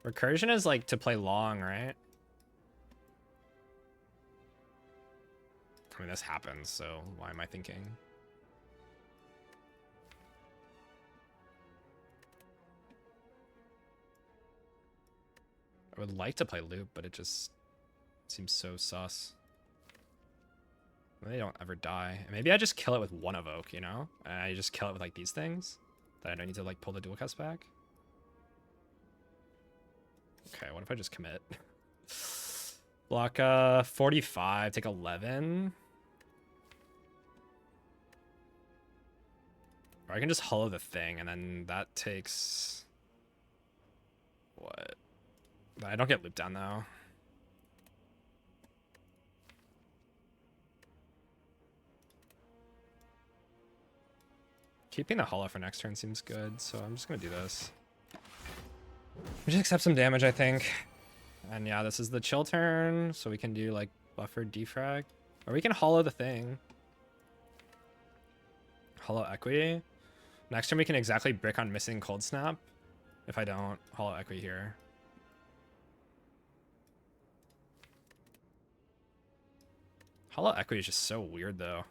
Recursion is, like, to play long, right? I mean, this happens, so why am I thinking? I would like to play loop, but it just seems so sus. They don't ever die. Maybe I just kill it with one evoke, you know? And I just kill it with like these things that I don't need to like pull the dual cast back. Okay, what if I just commit? Block 45, take 11. Or I can just hollow the thing and then that takes what? I don't get looped down though. Keeping the hollow for next turn seems good, so I'm just gonna do this. We just accept some damage, I think. And yeah, this is the chill turn, so we can do like buffer defrag. Or we can hollow the thing. Hollow equity. Next turn we can exactly brick on missing cold snap. If I don't hollow equity here. Hollow equity is just so weird though.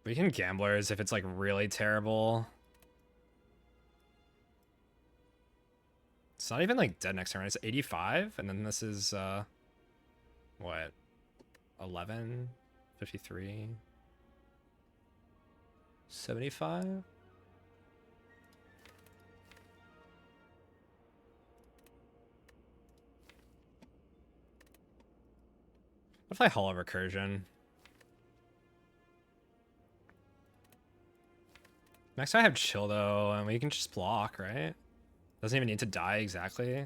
We can gamblers if it's like really terrible. It's not even like dead next turn. It's 85, and then this is what? 11, 53, 75. What if I hollow recursion? Next I have chill though, and we can just block, right? Doesn't even need to die exactly.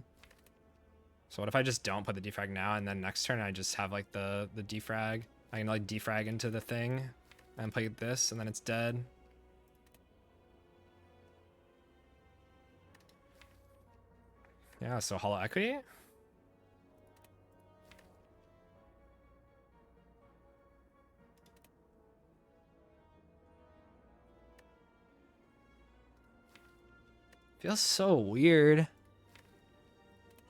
So what if I just don't put the defrag now, and then next turn I just have like the defrag? I can like defrag into the thing and play this, and then it's dead. Yeah, so hollow equity. Feels so weird.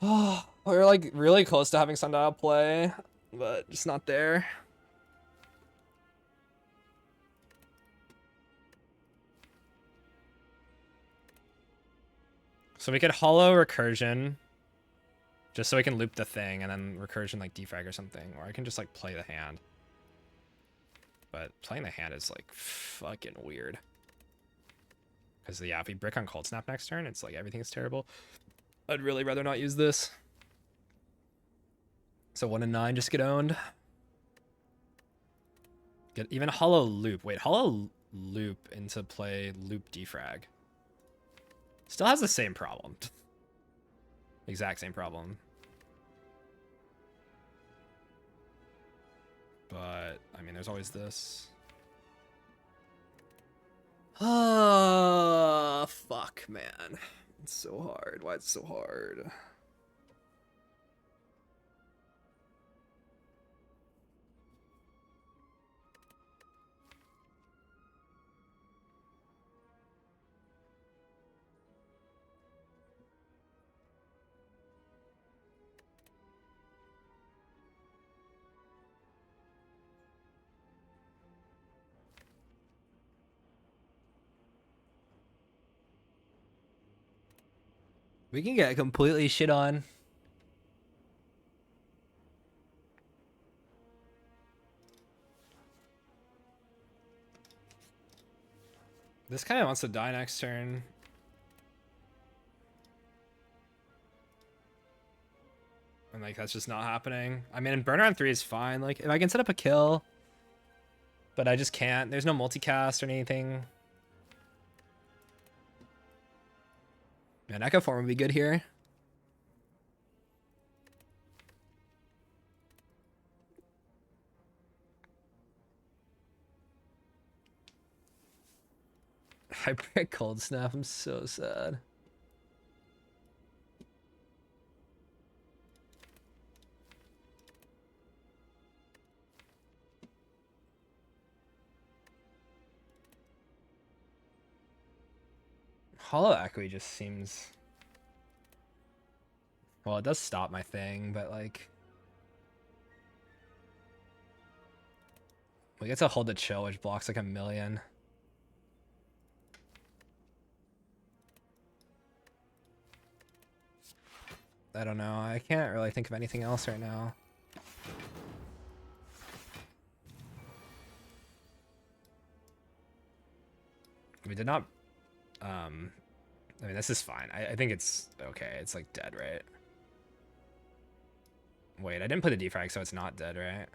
Oh, we're like really close to having sundial play, but just not there. So we could hollow recursion, just so we can loop the thing, and then recursion like defrag or something, or I can just like play the hand. But playing the hand is like fucking weird. Because yeah, if we brick on cold snap next turn, it's like everything is terrible. I'd really rather not use this. So 1 and 9 just get owned. Get even hollow loop. Wait, hollow loop into play loop defrag. Still has the same problem. Exact same problem. But I mean, there's always this. Ah, fuck, man. It's so hard. Why it's so hard? We can get completely shit on. This kind of wants to die next turn. And like, that's just not happening. I mean, burner on 3 is fine. Like, if I can set up a kill, but I just can't. There's no multicast or anything. Man, Echo Form would be good here. I break cold snap. I'm so sad. Hollow equity just seems... Well, it does stop my thing, but like... We get to hold the chill, which blocks like a million. I don't know. I can't really think of anything else right now. We did not... I mean, this is fine. I think it's okay. It's like dead, right? Wait, I didn't put the defrag, so it's not dead, right?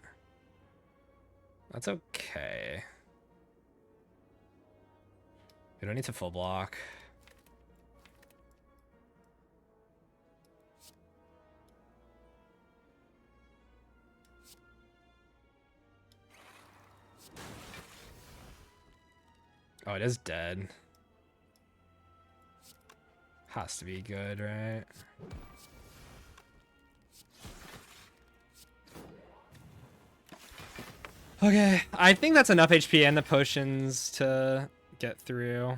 That's okay. We don't need to full block. Oh, it is dead. Has to be good, right? Okay, I think that's enough HP and the potions to get through.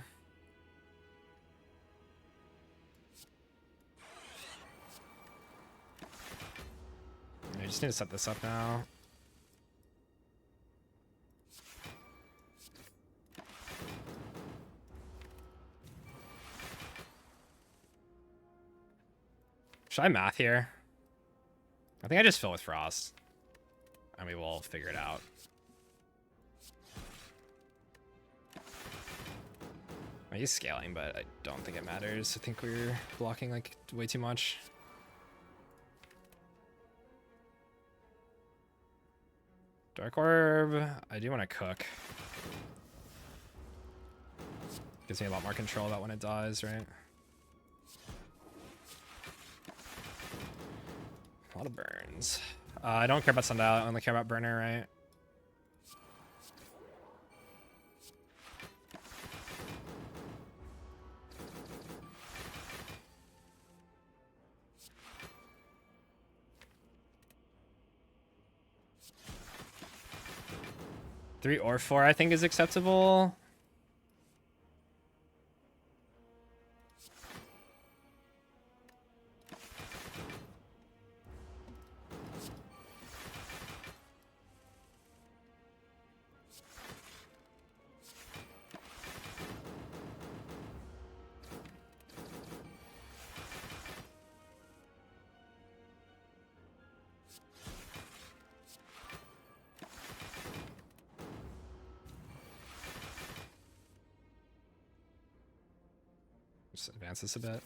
I just need to set this up now. Should I math here? I think I just fill with frost. And we will figure it out. He's scaling, but I don't think it matters. I think we're blocking like way too much. Dark Orb, I do want to cook. Gives me a lot more control about when it dies, right? A lot of burns. I don't care about Sundial, I only care about Burner, right? Three or four, I think, is acceptable. Just advance this a bit.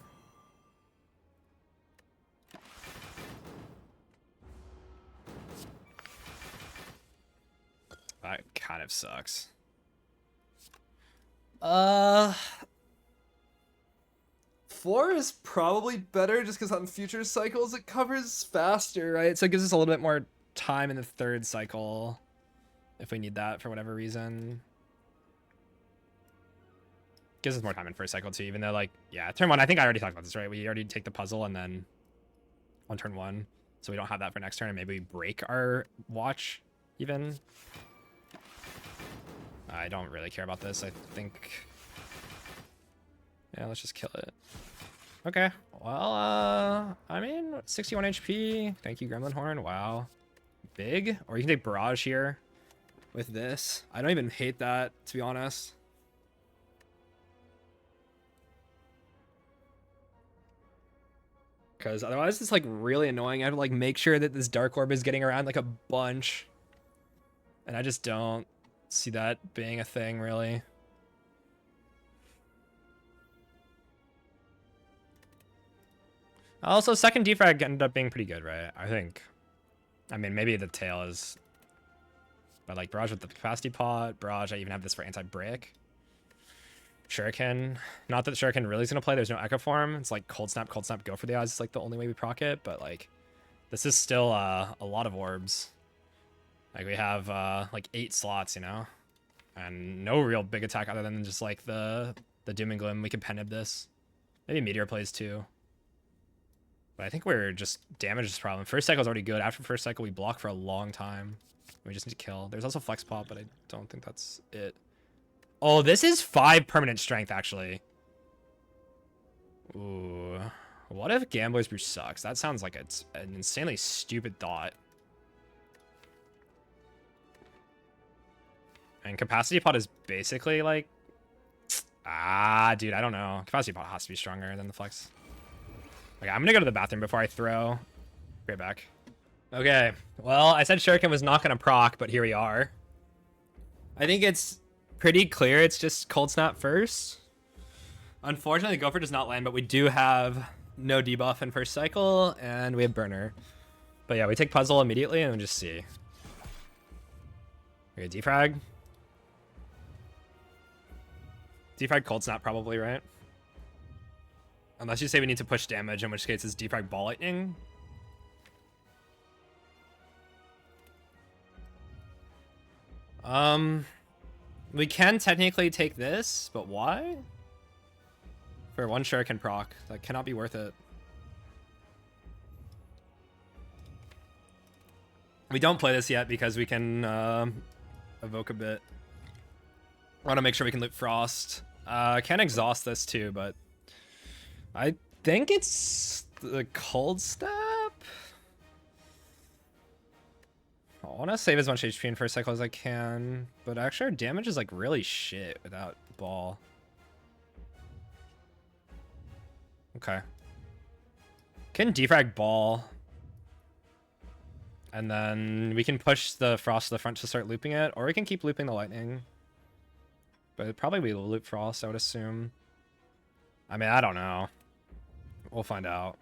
That kind of sucks. 4 is probably better just because on future cycles it covers faster, right? So it gives us a little bit more time in the third cycle if we need that for whatever reason. Gives us more time in first cycle too, even though, like, yeah, turn 1, I think I already talked about this, right? We already take the puzzle and then on turn 1, so we don't have that for next turn, and maybe we break our watch even. I don't really care about this. I think, yeah, let's just kill it. Okay, well, I mean, 61 HP. Thank you, Gremlin Horn. Wow, big. Or you can take Barrage here with this. I don't even hate that, to be honest. Because otherwise it's like really annoying. I have to like make sure that this Dark Orb is getting around like a bunch. And I just don't see that being a thing, really. Also, second defrag ended up being pretty good, right? I think. I mean, maybe the tail is... But like Barrage with the Capacity Pot, Barrage, I even have this for anti-brick. Shuriken. Not that Shuriken really is going to play. There's no Echo Form. It's like Cold Snap, go for the odds. It's like the only way we proc it. But like, this is still a lot of orbs. Like we have like 8 slots, you know? And no real big attack other than just like the Doom and Gloom. We can Penib this. Maybe Meteor plays too. But I think we're just damage this problem. First cycle is already good. After first cycle, we block for a long time. We just need to kill. There's also Flex Pop, but I don't think that's it. Oh, this is 5 permanent strength, actually. Ooh. What if Gambler's Brew sucks? That sounds like it's an insanely stupid thought. And Capacity Pot is basically like... Ah, dude, I don't know. Capacity Pot has to be stronger than the Flex. Okay, I'm gonna go to the bathroom before I throw. Right back. Okay, well, I said Shuriken was not gonna proc, but here we are. I think it's pretty clear it's just Cold Snap first. Unfortunately, Gopher does not land, but we do have no debuff in first cycle, and we have Burner. But yeah, we take Puzzle immediately, and we'll just see. Okay, defrag. Defrag Cold Snap probably, right? Unless you say we need to push damage, in which case it's defrag Ball Lightning. We can technically take this, but why? For one shuriken proc, that cannot be worth it. We don't play this yet because we can evoke a bit. I want to make sure we can loot Frost. Can exhaust this too, but I think it's the Cold Step. I want to save as much HP in first cycle as I can, but actually our damage is like really shit without ball. Okay. Can defrag ball. And then we can push the Frost to the front to start looping it, or we can keep looping the lightning. But probably we will loop Frost, I would assume. I mean, I don't know. We'll find out.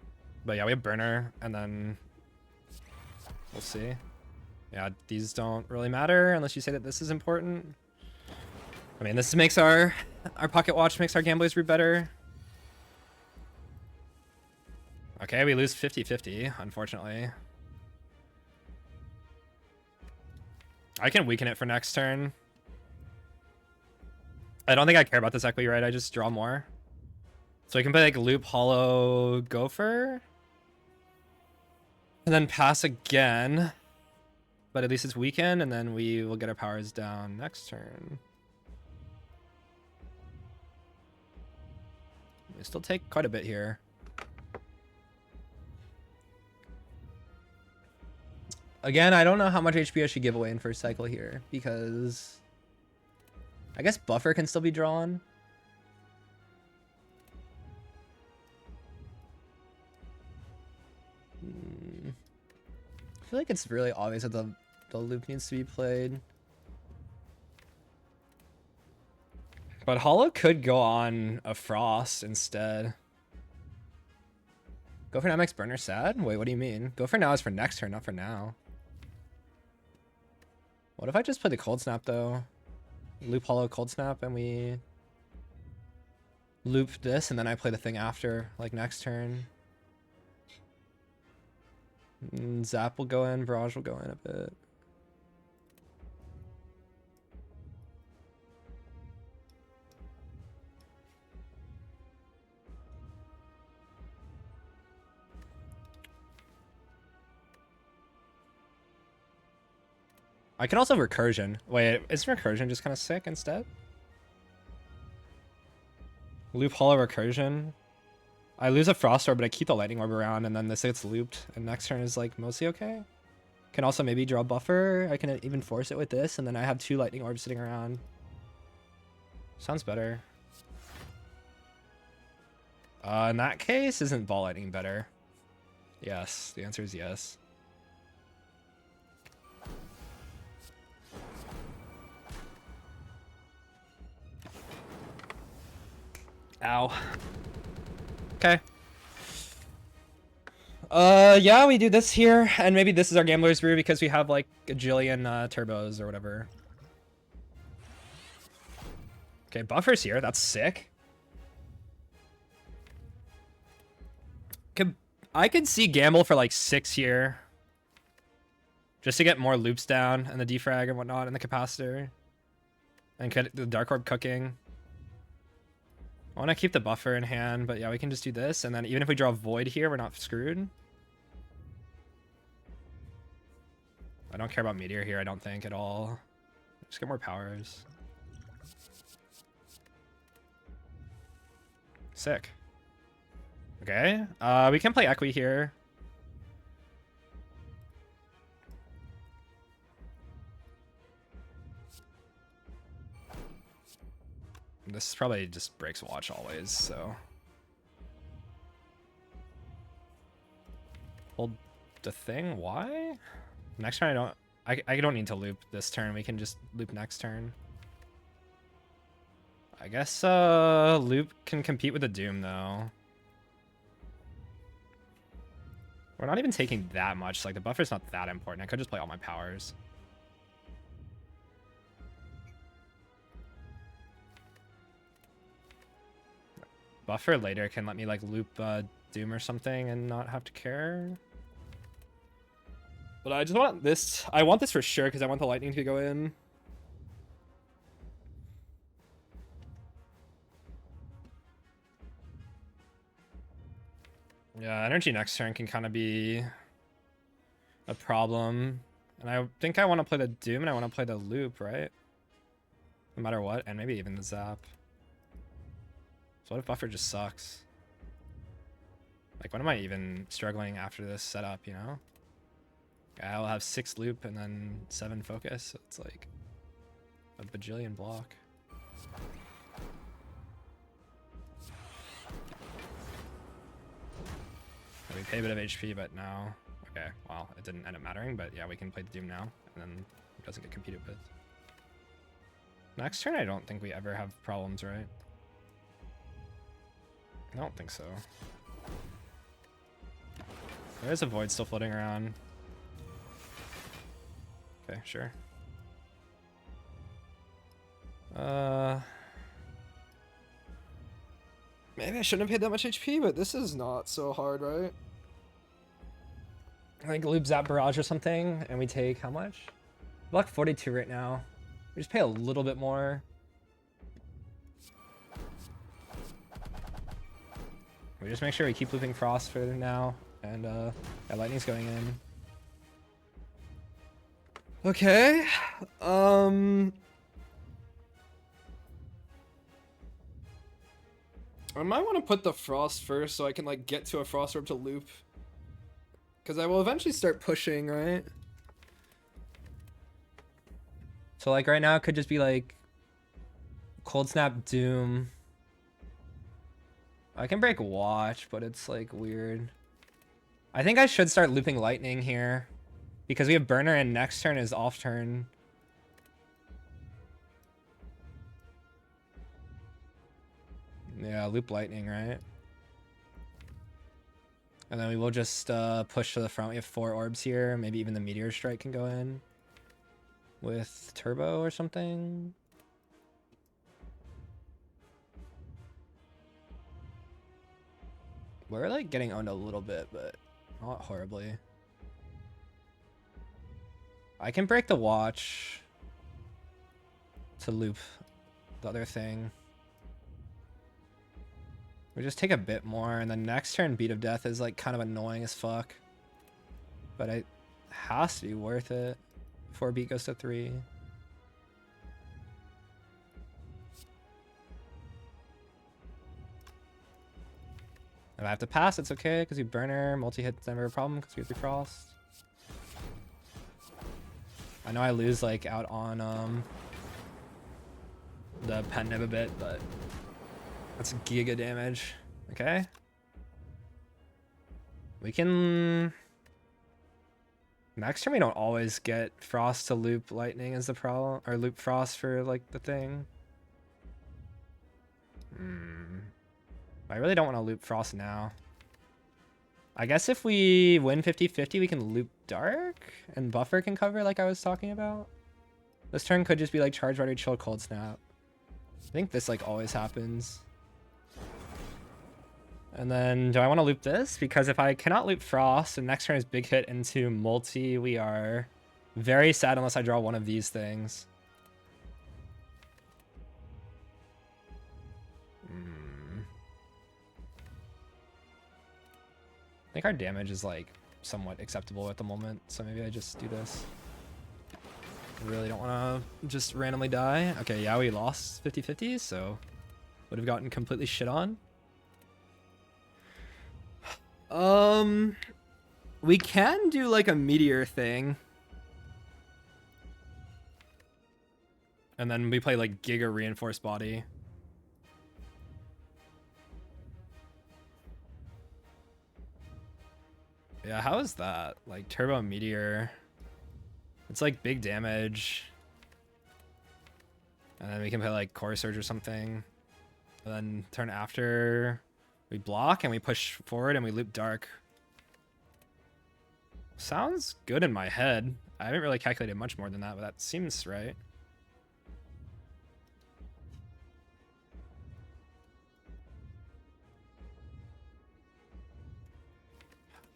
But yeah, we have Burner, and then we'll see. Yeah, these don't really matter unless you say that this is important. I mean, this makes our pocket watch makes our Gambler's Root better. Okay, we lose 50-50, unfortunately. I can weaken it for next turn. I don't think I care about this equity, right? I just draw more. So I can play like Loop, Hollow, Gopher. And then pass again. But at least it's weakened, and then we will get our powers down next turn. We still take quite a bit here. Again, I don't know how much HP I should give away in first cycle here, because I guess Buffer can still be drawn. I feel like it's really obvious that the loop needs to be played. But Hollow could go on a Frost instead. Go for now makes Burner sad? Wait, what do you mean? Go for now is for next turn, not for now. What if I just play the Cold Snap though? Loop Hollow Cold Snap and we loop this and then I play the thing after, like next turn. Zap will go in, Barrage will go in a bit. I can also Recursion. Wait, is Recursion just kind of sick instead? Loop Hollow Recursion. I lose a Frost Orb, but I keep the Lightning Orb around, and then this gets looped, and next turn is like mostly okay. Can also maybe draw Buffer. I can even force it with this, and then I have 2 Lightning Orbs sitting around. Sounds better. In that case, isn't Ball Lightning better? Yes, the answer is yes. Ow. Okay. Yeah, we do this here, and maybe this is our Gambler's Brew because we have like a jillion turbos or whatever. Okay, Buffer's here. That's sick. I could see Gamble for like 6 here. Just to get more loops down and the defrag and whatnot and the capacitor. And get the Dark Orb cooking. I want to keep the Buffer in hand, but yeah, we can just do this. And then even if we draw Void here, we're not screwed. I don't care about Meteor here, I don't think, at all. Just get more powers. Sick. Okay, we can play Equi here. This probably just breaks watch always, so. Hold the thing, why? Next turn I don't need to loop this turn, we can just loop next turn. I guess loop can compete with the Doom though. We're not even taking that much, like the Buffer's not that important. I could just play all my powers. Buffer later can let me like loop Doom or something and not have to care. But I just want this. I want this for sure because I want the lightning to go in. Yeah, energy next turn can kind of be a problem. And I think I want to play the Doom and I want to play the Loop, right? No matter what, and maybe even the Zap. So what if Buffer just sucks? Like, what am I even struggling after this setup, you know? I'll have 6 Loop and then 7 Focus, so it's like a bajillion block. We pay a bit of HP, but now... Okay, well, it didn't end up mattering, but yeah, we can play the Doom now, and then it doesn't get competed with. Next turn, I don't think we ever have problems, right? I don't think so. There is a Void still floating around. Okay, sure. Maybe I shouldn't have paid that much HP, but this is not so hard, right? I think Loop Zap Barrage or something, and we take how much? Block 42 right now. We just pay a little bit more. We just make sure we keep looping Frost for now, and yeah, Lightning's going in. Okay. I might want to put the Frost first so I can like get to a Frost Orb to loop. Because I will eventually start pushing, right? So like right now it could just be like Cold Snap Doom. I can break Watch, but it's like weird. I think I should start looping Lightning here. Because we have Burner and next turn is off turn. Yeah, loop Lightning, right? And then we will just push to the front. We have 4 orbs here. Maybe even the Meteor Strike can go in with Turbo or something. We're like getting owned a little bit, but not horribly. I can break the Watch to loop the other thing. We just take a bit more, and the next turn Beat of Death is like kind of annoying as fuck. But it has to be worth it before beat goes to 3. If I have to pass, it's okay, because we Burner, multi-hit's never a problem, because we have the Frost. I know I lose like out on the pen nib a bit, but that's giga damage. Okay. We can... Next turn we don't always get Frost to loop Lightning is the problem, or loop Frost for like the thing. I really don't want to loop Frost now. I guess if we win 50-50, we can loop Dark and Buffer can cover like I was talking about. This turn could just be like Charge Rider, Chill, Cold Snap. I think this like always happens. And then do I want to loop this? Because if I cannot loop Frost and next turn is big hit into multi, we are very sad unless I draw one of these things. I think our damage is like somewhat acceptable at the moment, so maybe I just do this. I really don't want to just randomly die. Okay, yeah, we lost 50-50, so would have gotten completely shit on. We can do like a Meteor thing. And then we play like Giga Reinforced Body. Yeah, how is that? Like Turbo Meteor. It's like big damage. And then we can play like Core Surge or something. And then turn after we block and we push forward and we loop Dark. Sounds good in my head. I haven't really calculated much more than that, but that seems right.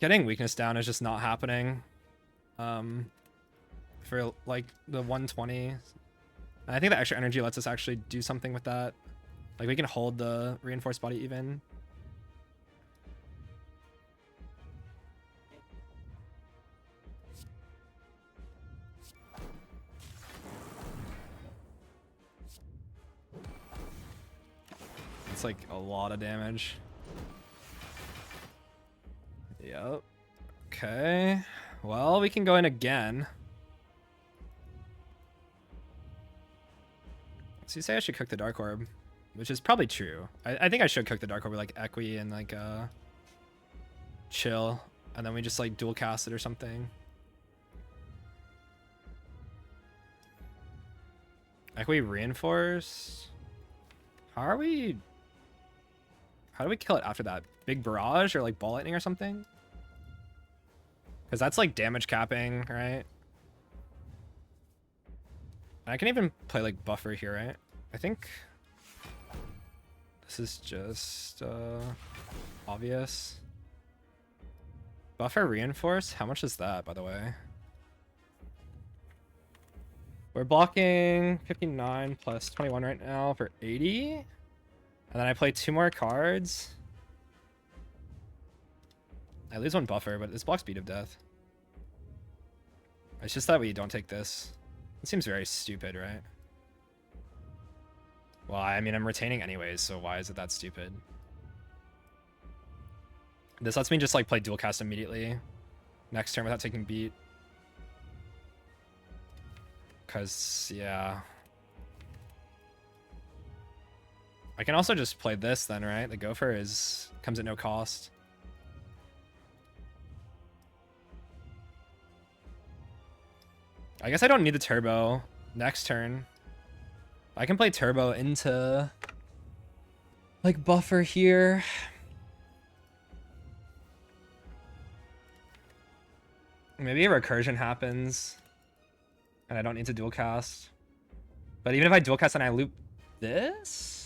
Getting weakness down is just not happening. For like the 120. And I think the extra energy lets us actually do something with that. Like we can hold the reinforced body even. That's like a lot of damage. Yep. Okay. Well, we can go in again. So you say I should cook the Dark Orb, which is probably true. I think I should cook the Dark Orb with like Equi and like chill, and then we just like dual cast it or something. Equi reinforce. How do we kill it after that? Big barrage or like ball lightning or something? Because that's like damage capping, right? I can even play like buffer here, right? I think this is just obvious. Buffer reinforce? How much is that, by the way? We're blocking 59 plus 21 right now for 80. And then I play 2 more cards. I lose 1 buffer, but this blocks Beat of Death. It's just that we don't take this. It seems very stupid, right? Well, I mean, I'm retaining anyways, so why is it that stupid? This lets me just like play dual cast immediately next turn without taking beat. Cause yeah. I can also just play this then, right? The Gopher comes at no cost. I guess I don't need the turbo next turn. I can play turbo into like buffer here. Maybe a recursion happens and I don't need to dual cast. But even if I dual cast and I loop this,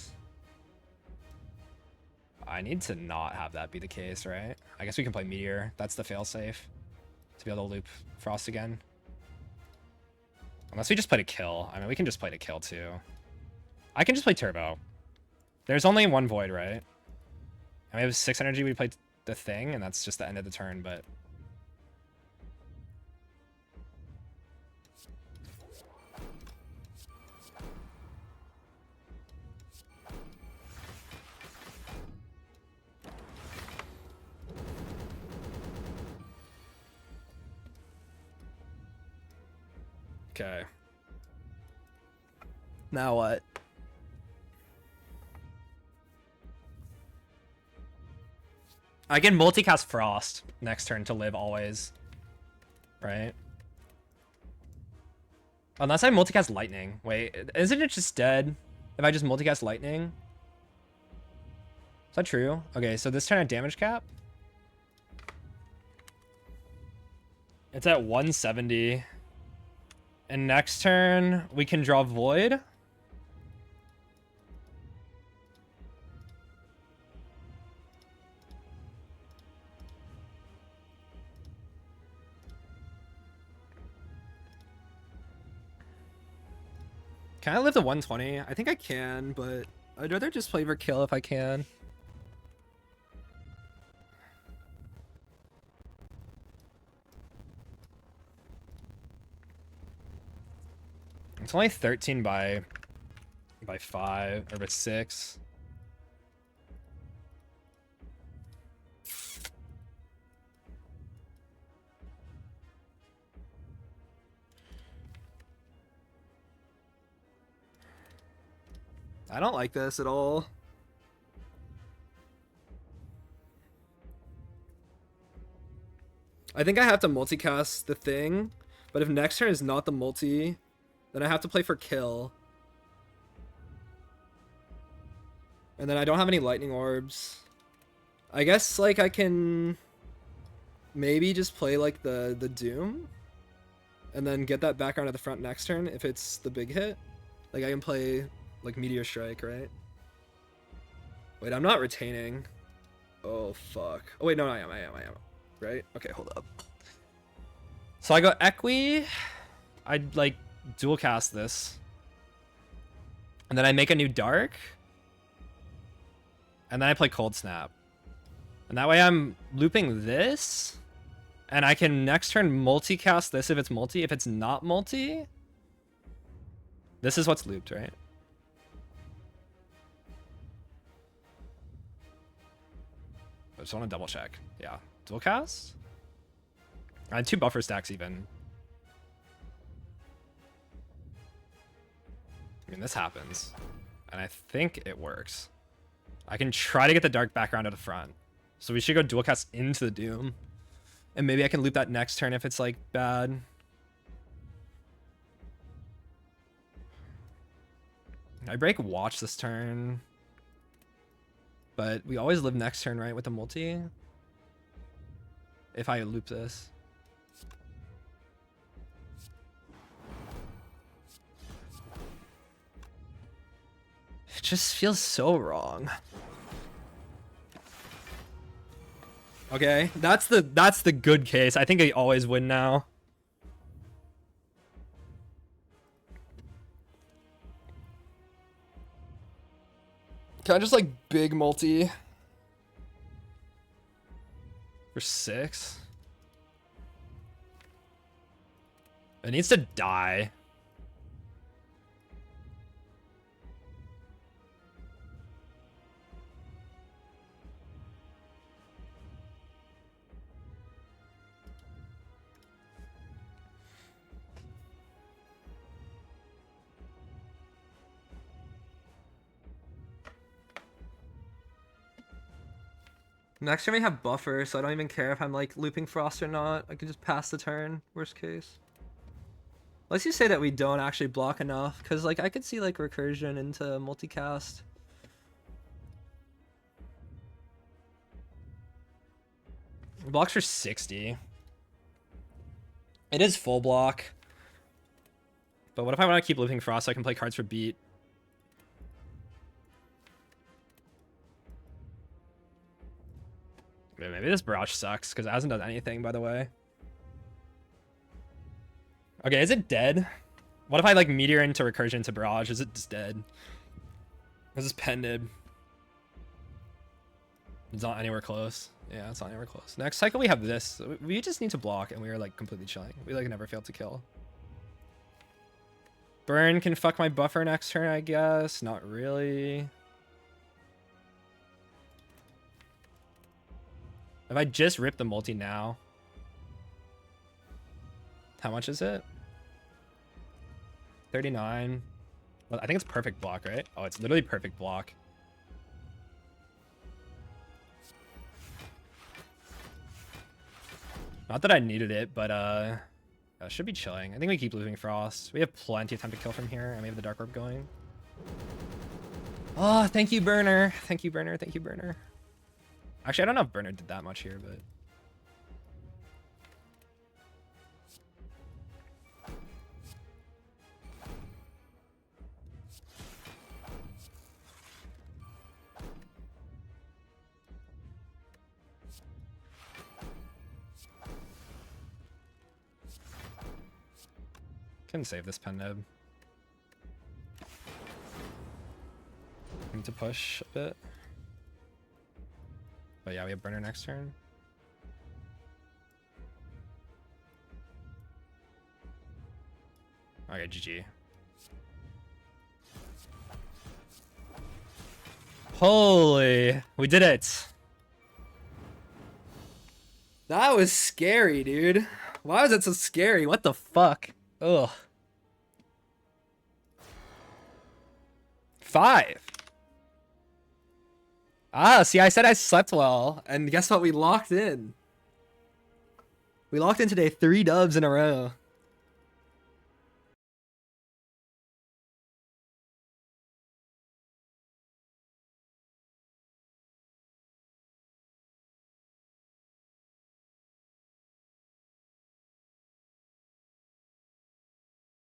I need to not have that be the case, right? I guess we can play Meteor. That's the failsafe to be able to loop Frost again. Unless we just play to kill. I mean, we can just play to kill too. I can just play turbo. There's only 1 void, right? And we have 6 energy. We play the thing, and that's just the end of the turn, but... Okay. Now what? I can multicast Frost next turn to live always. Right? Unless I multicast Lightning. Wait, isn't it just dead if I just multicast Lightning? Is that true? Okay, so this turn I damage cap. It's at 170. And next turn, we can draw Void. Can I live to 120? I think I can, but I'd rather just play for kill if I can. It's only 13 by 5 or by 6. I don't like this at all. I think I have to multicast the thing, but if next turn is not the multi, then I have to play for kill. And then I don't have any lightning orbs. I guess like I can maybe just play like the Doom and then get that background at the front next turn if it's the big hit. Like I can play like Meteor Strike, right? Wait, I'm not retaining. Oh fuck. Oh wait, no, I am. Right? Okay, hold up. So I go Equi. I'd like dual cast this. And then I make a new Dark. And then I play Cold Snap. And that way I'm looping this. And I can next turn multicast this if it's multi. If it's not multi, this is what's looped, right? just want to double check. Yeah, dual cast. I had 2 buffer stacks even. I mean, this happens, and I think it works. I can try to get the dark background at the front, so we should go dual cast into the Doom, and maybe I can loop that next turn if it's like bad. I break watch this turn, but we always live next turn, right, with the multi? If I loop this. It just feels so wrong. Okay, that's the good case. I think I always win now. Can I just like big multi for 6? It needs to die. Next turn we have buffer, so I don't even care if I'm like looping frost or not. I can just pass the turn, worst case. Unless you say that we don't actually block enough, because like I could see like recursion into multicast. Blocks for 60. It is full block. But what if I want to keep looping frost so I can play cards for beat? Maybe this barrage sucks because it hasn't done anything, by the way. Okay, is it dead? What if I like meteor into recursion to barrage? Is it just dead? Is this pended? It's not anywhere close. Yeah, it's not anywhere close. Next cycle we have this. We just need to block and we are like completely chilling. We like never failed to kill. Burn can fuck my buffer next turn, I guess. Not really. If I just rip the multi now, how much is it? 39. Well, I think it's perfect block, right? Oh, it's literally perfect block. Not that I needed it, but should be chilling. I think we keep losing frost. We have plenty of time to kill from here, and we have the dark orb going. Oh, thank you, Burner. Thank you, Burner. Thank you, Burner. Actually, I don't know if Burner did that much here, but... Can save this pen nib. Need to push a bit. But yeah, we have Burner next turn. Okay, GG. Holy, we did it. That was scary, dude. Why was it so scary? What the fuck? Ugh. 5. Ah, see, I said I slept well, and guess what? We locked in. We locked in today, 3 dubs in a row.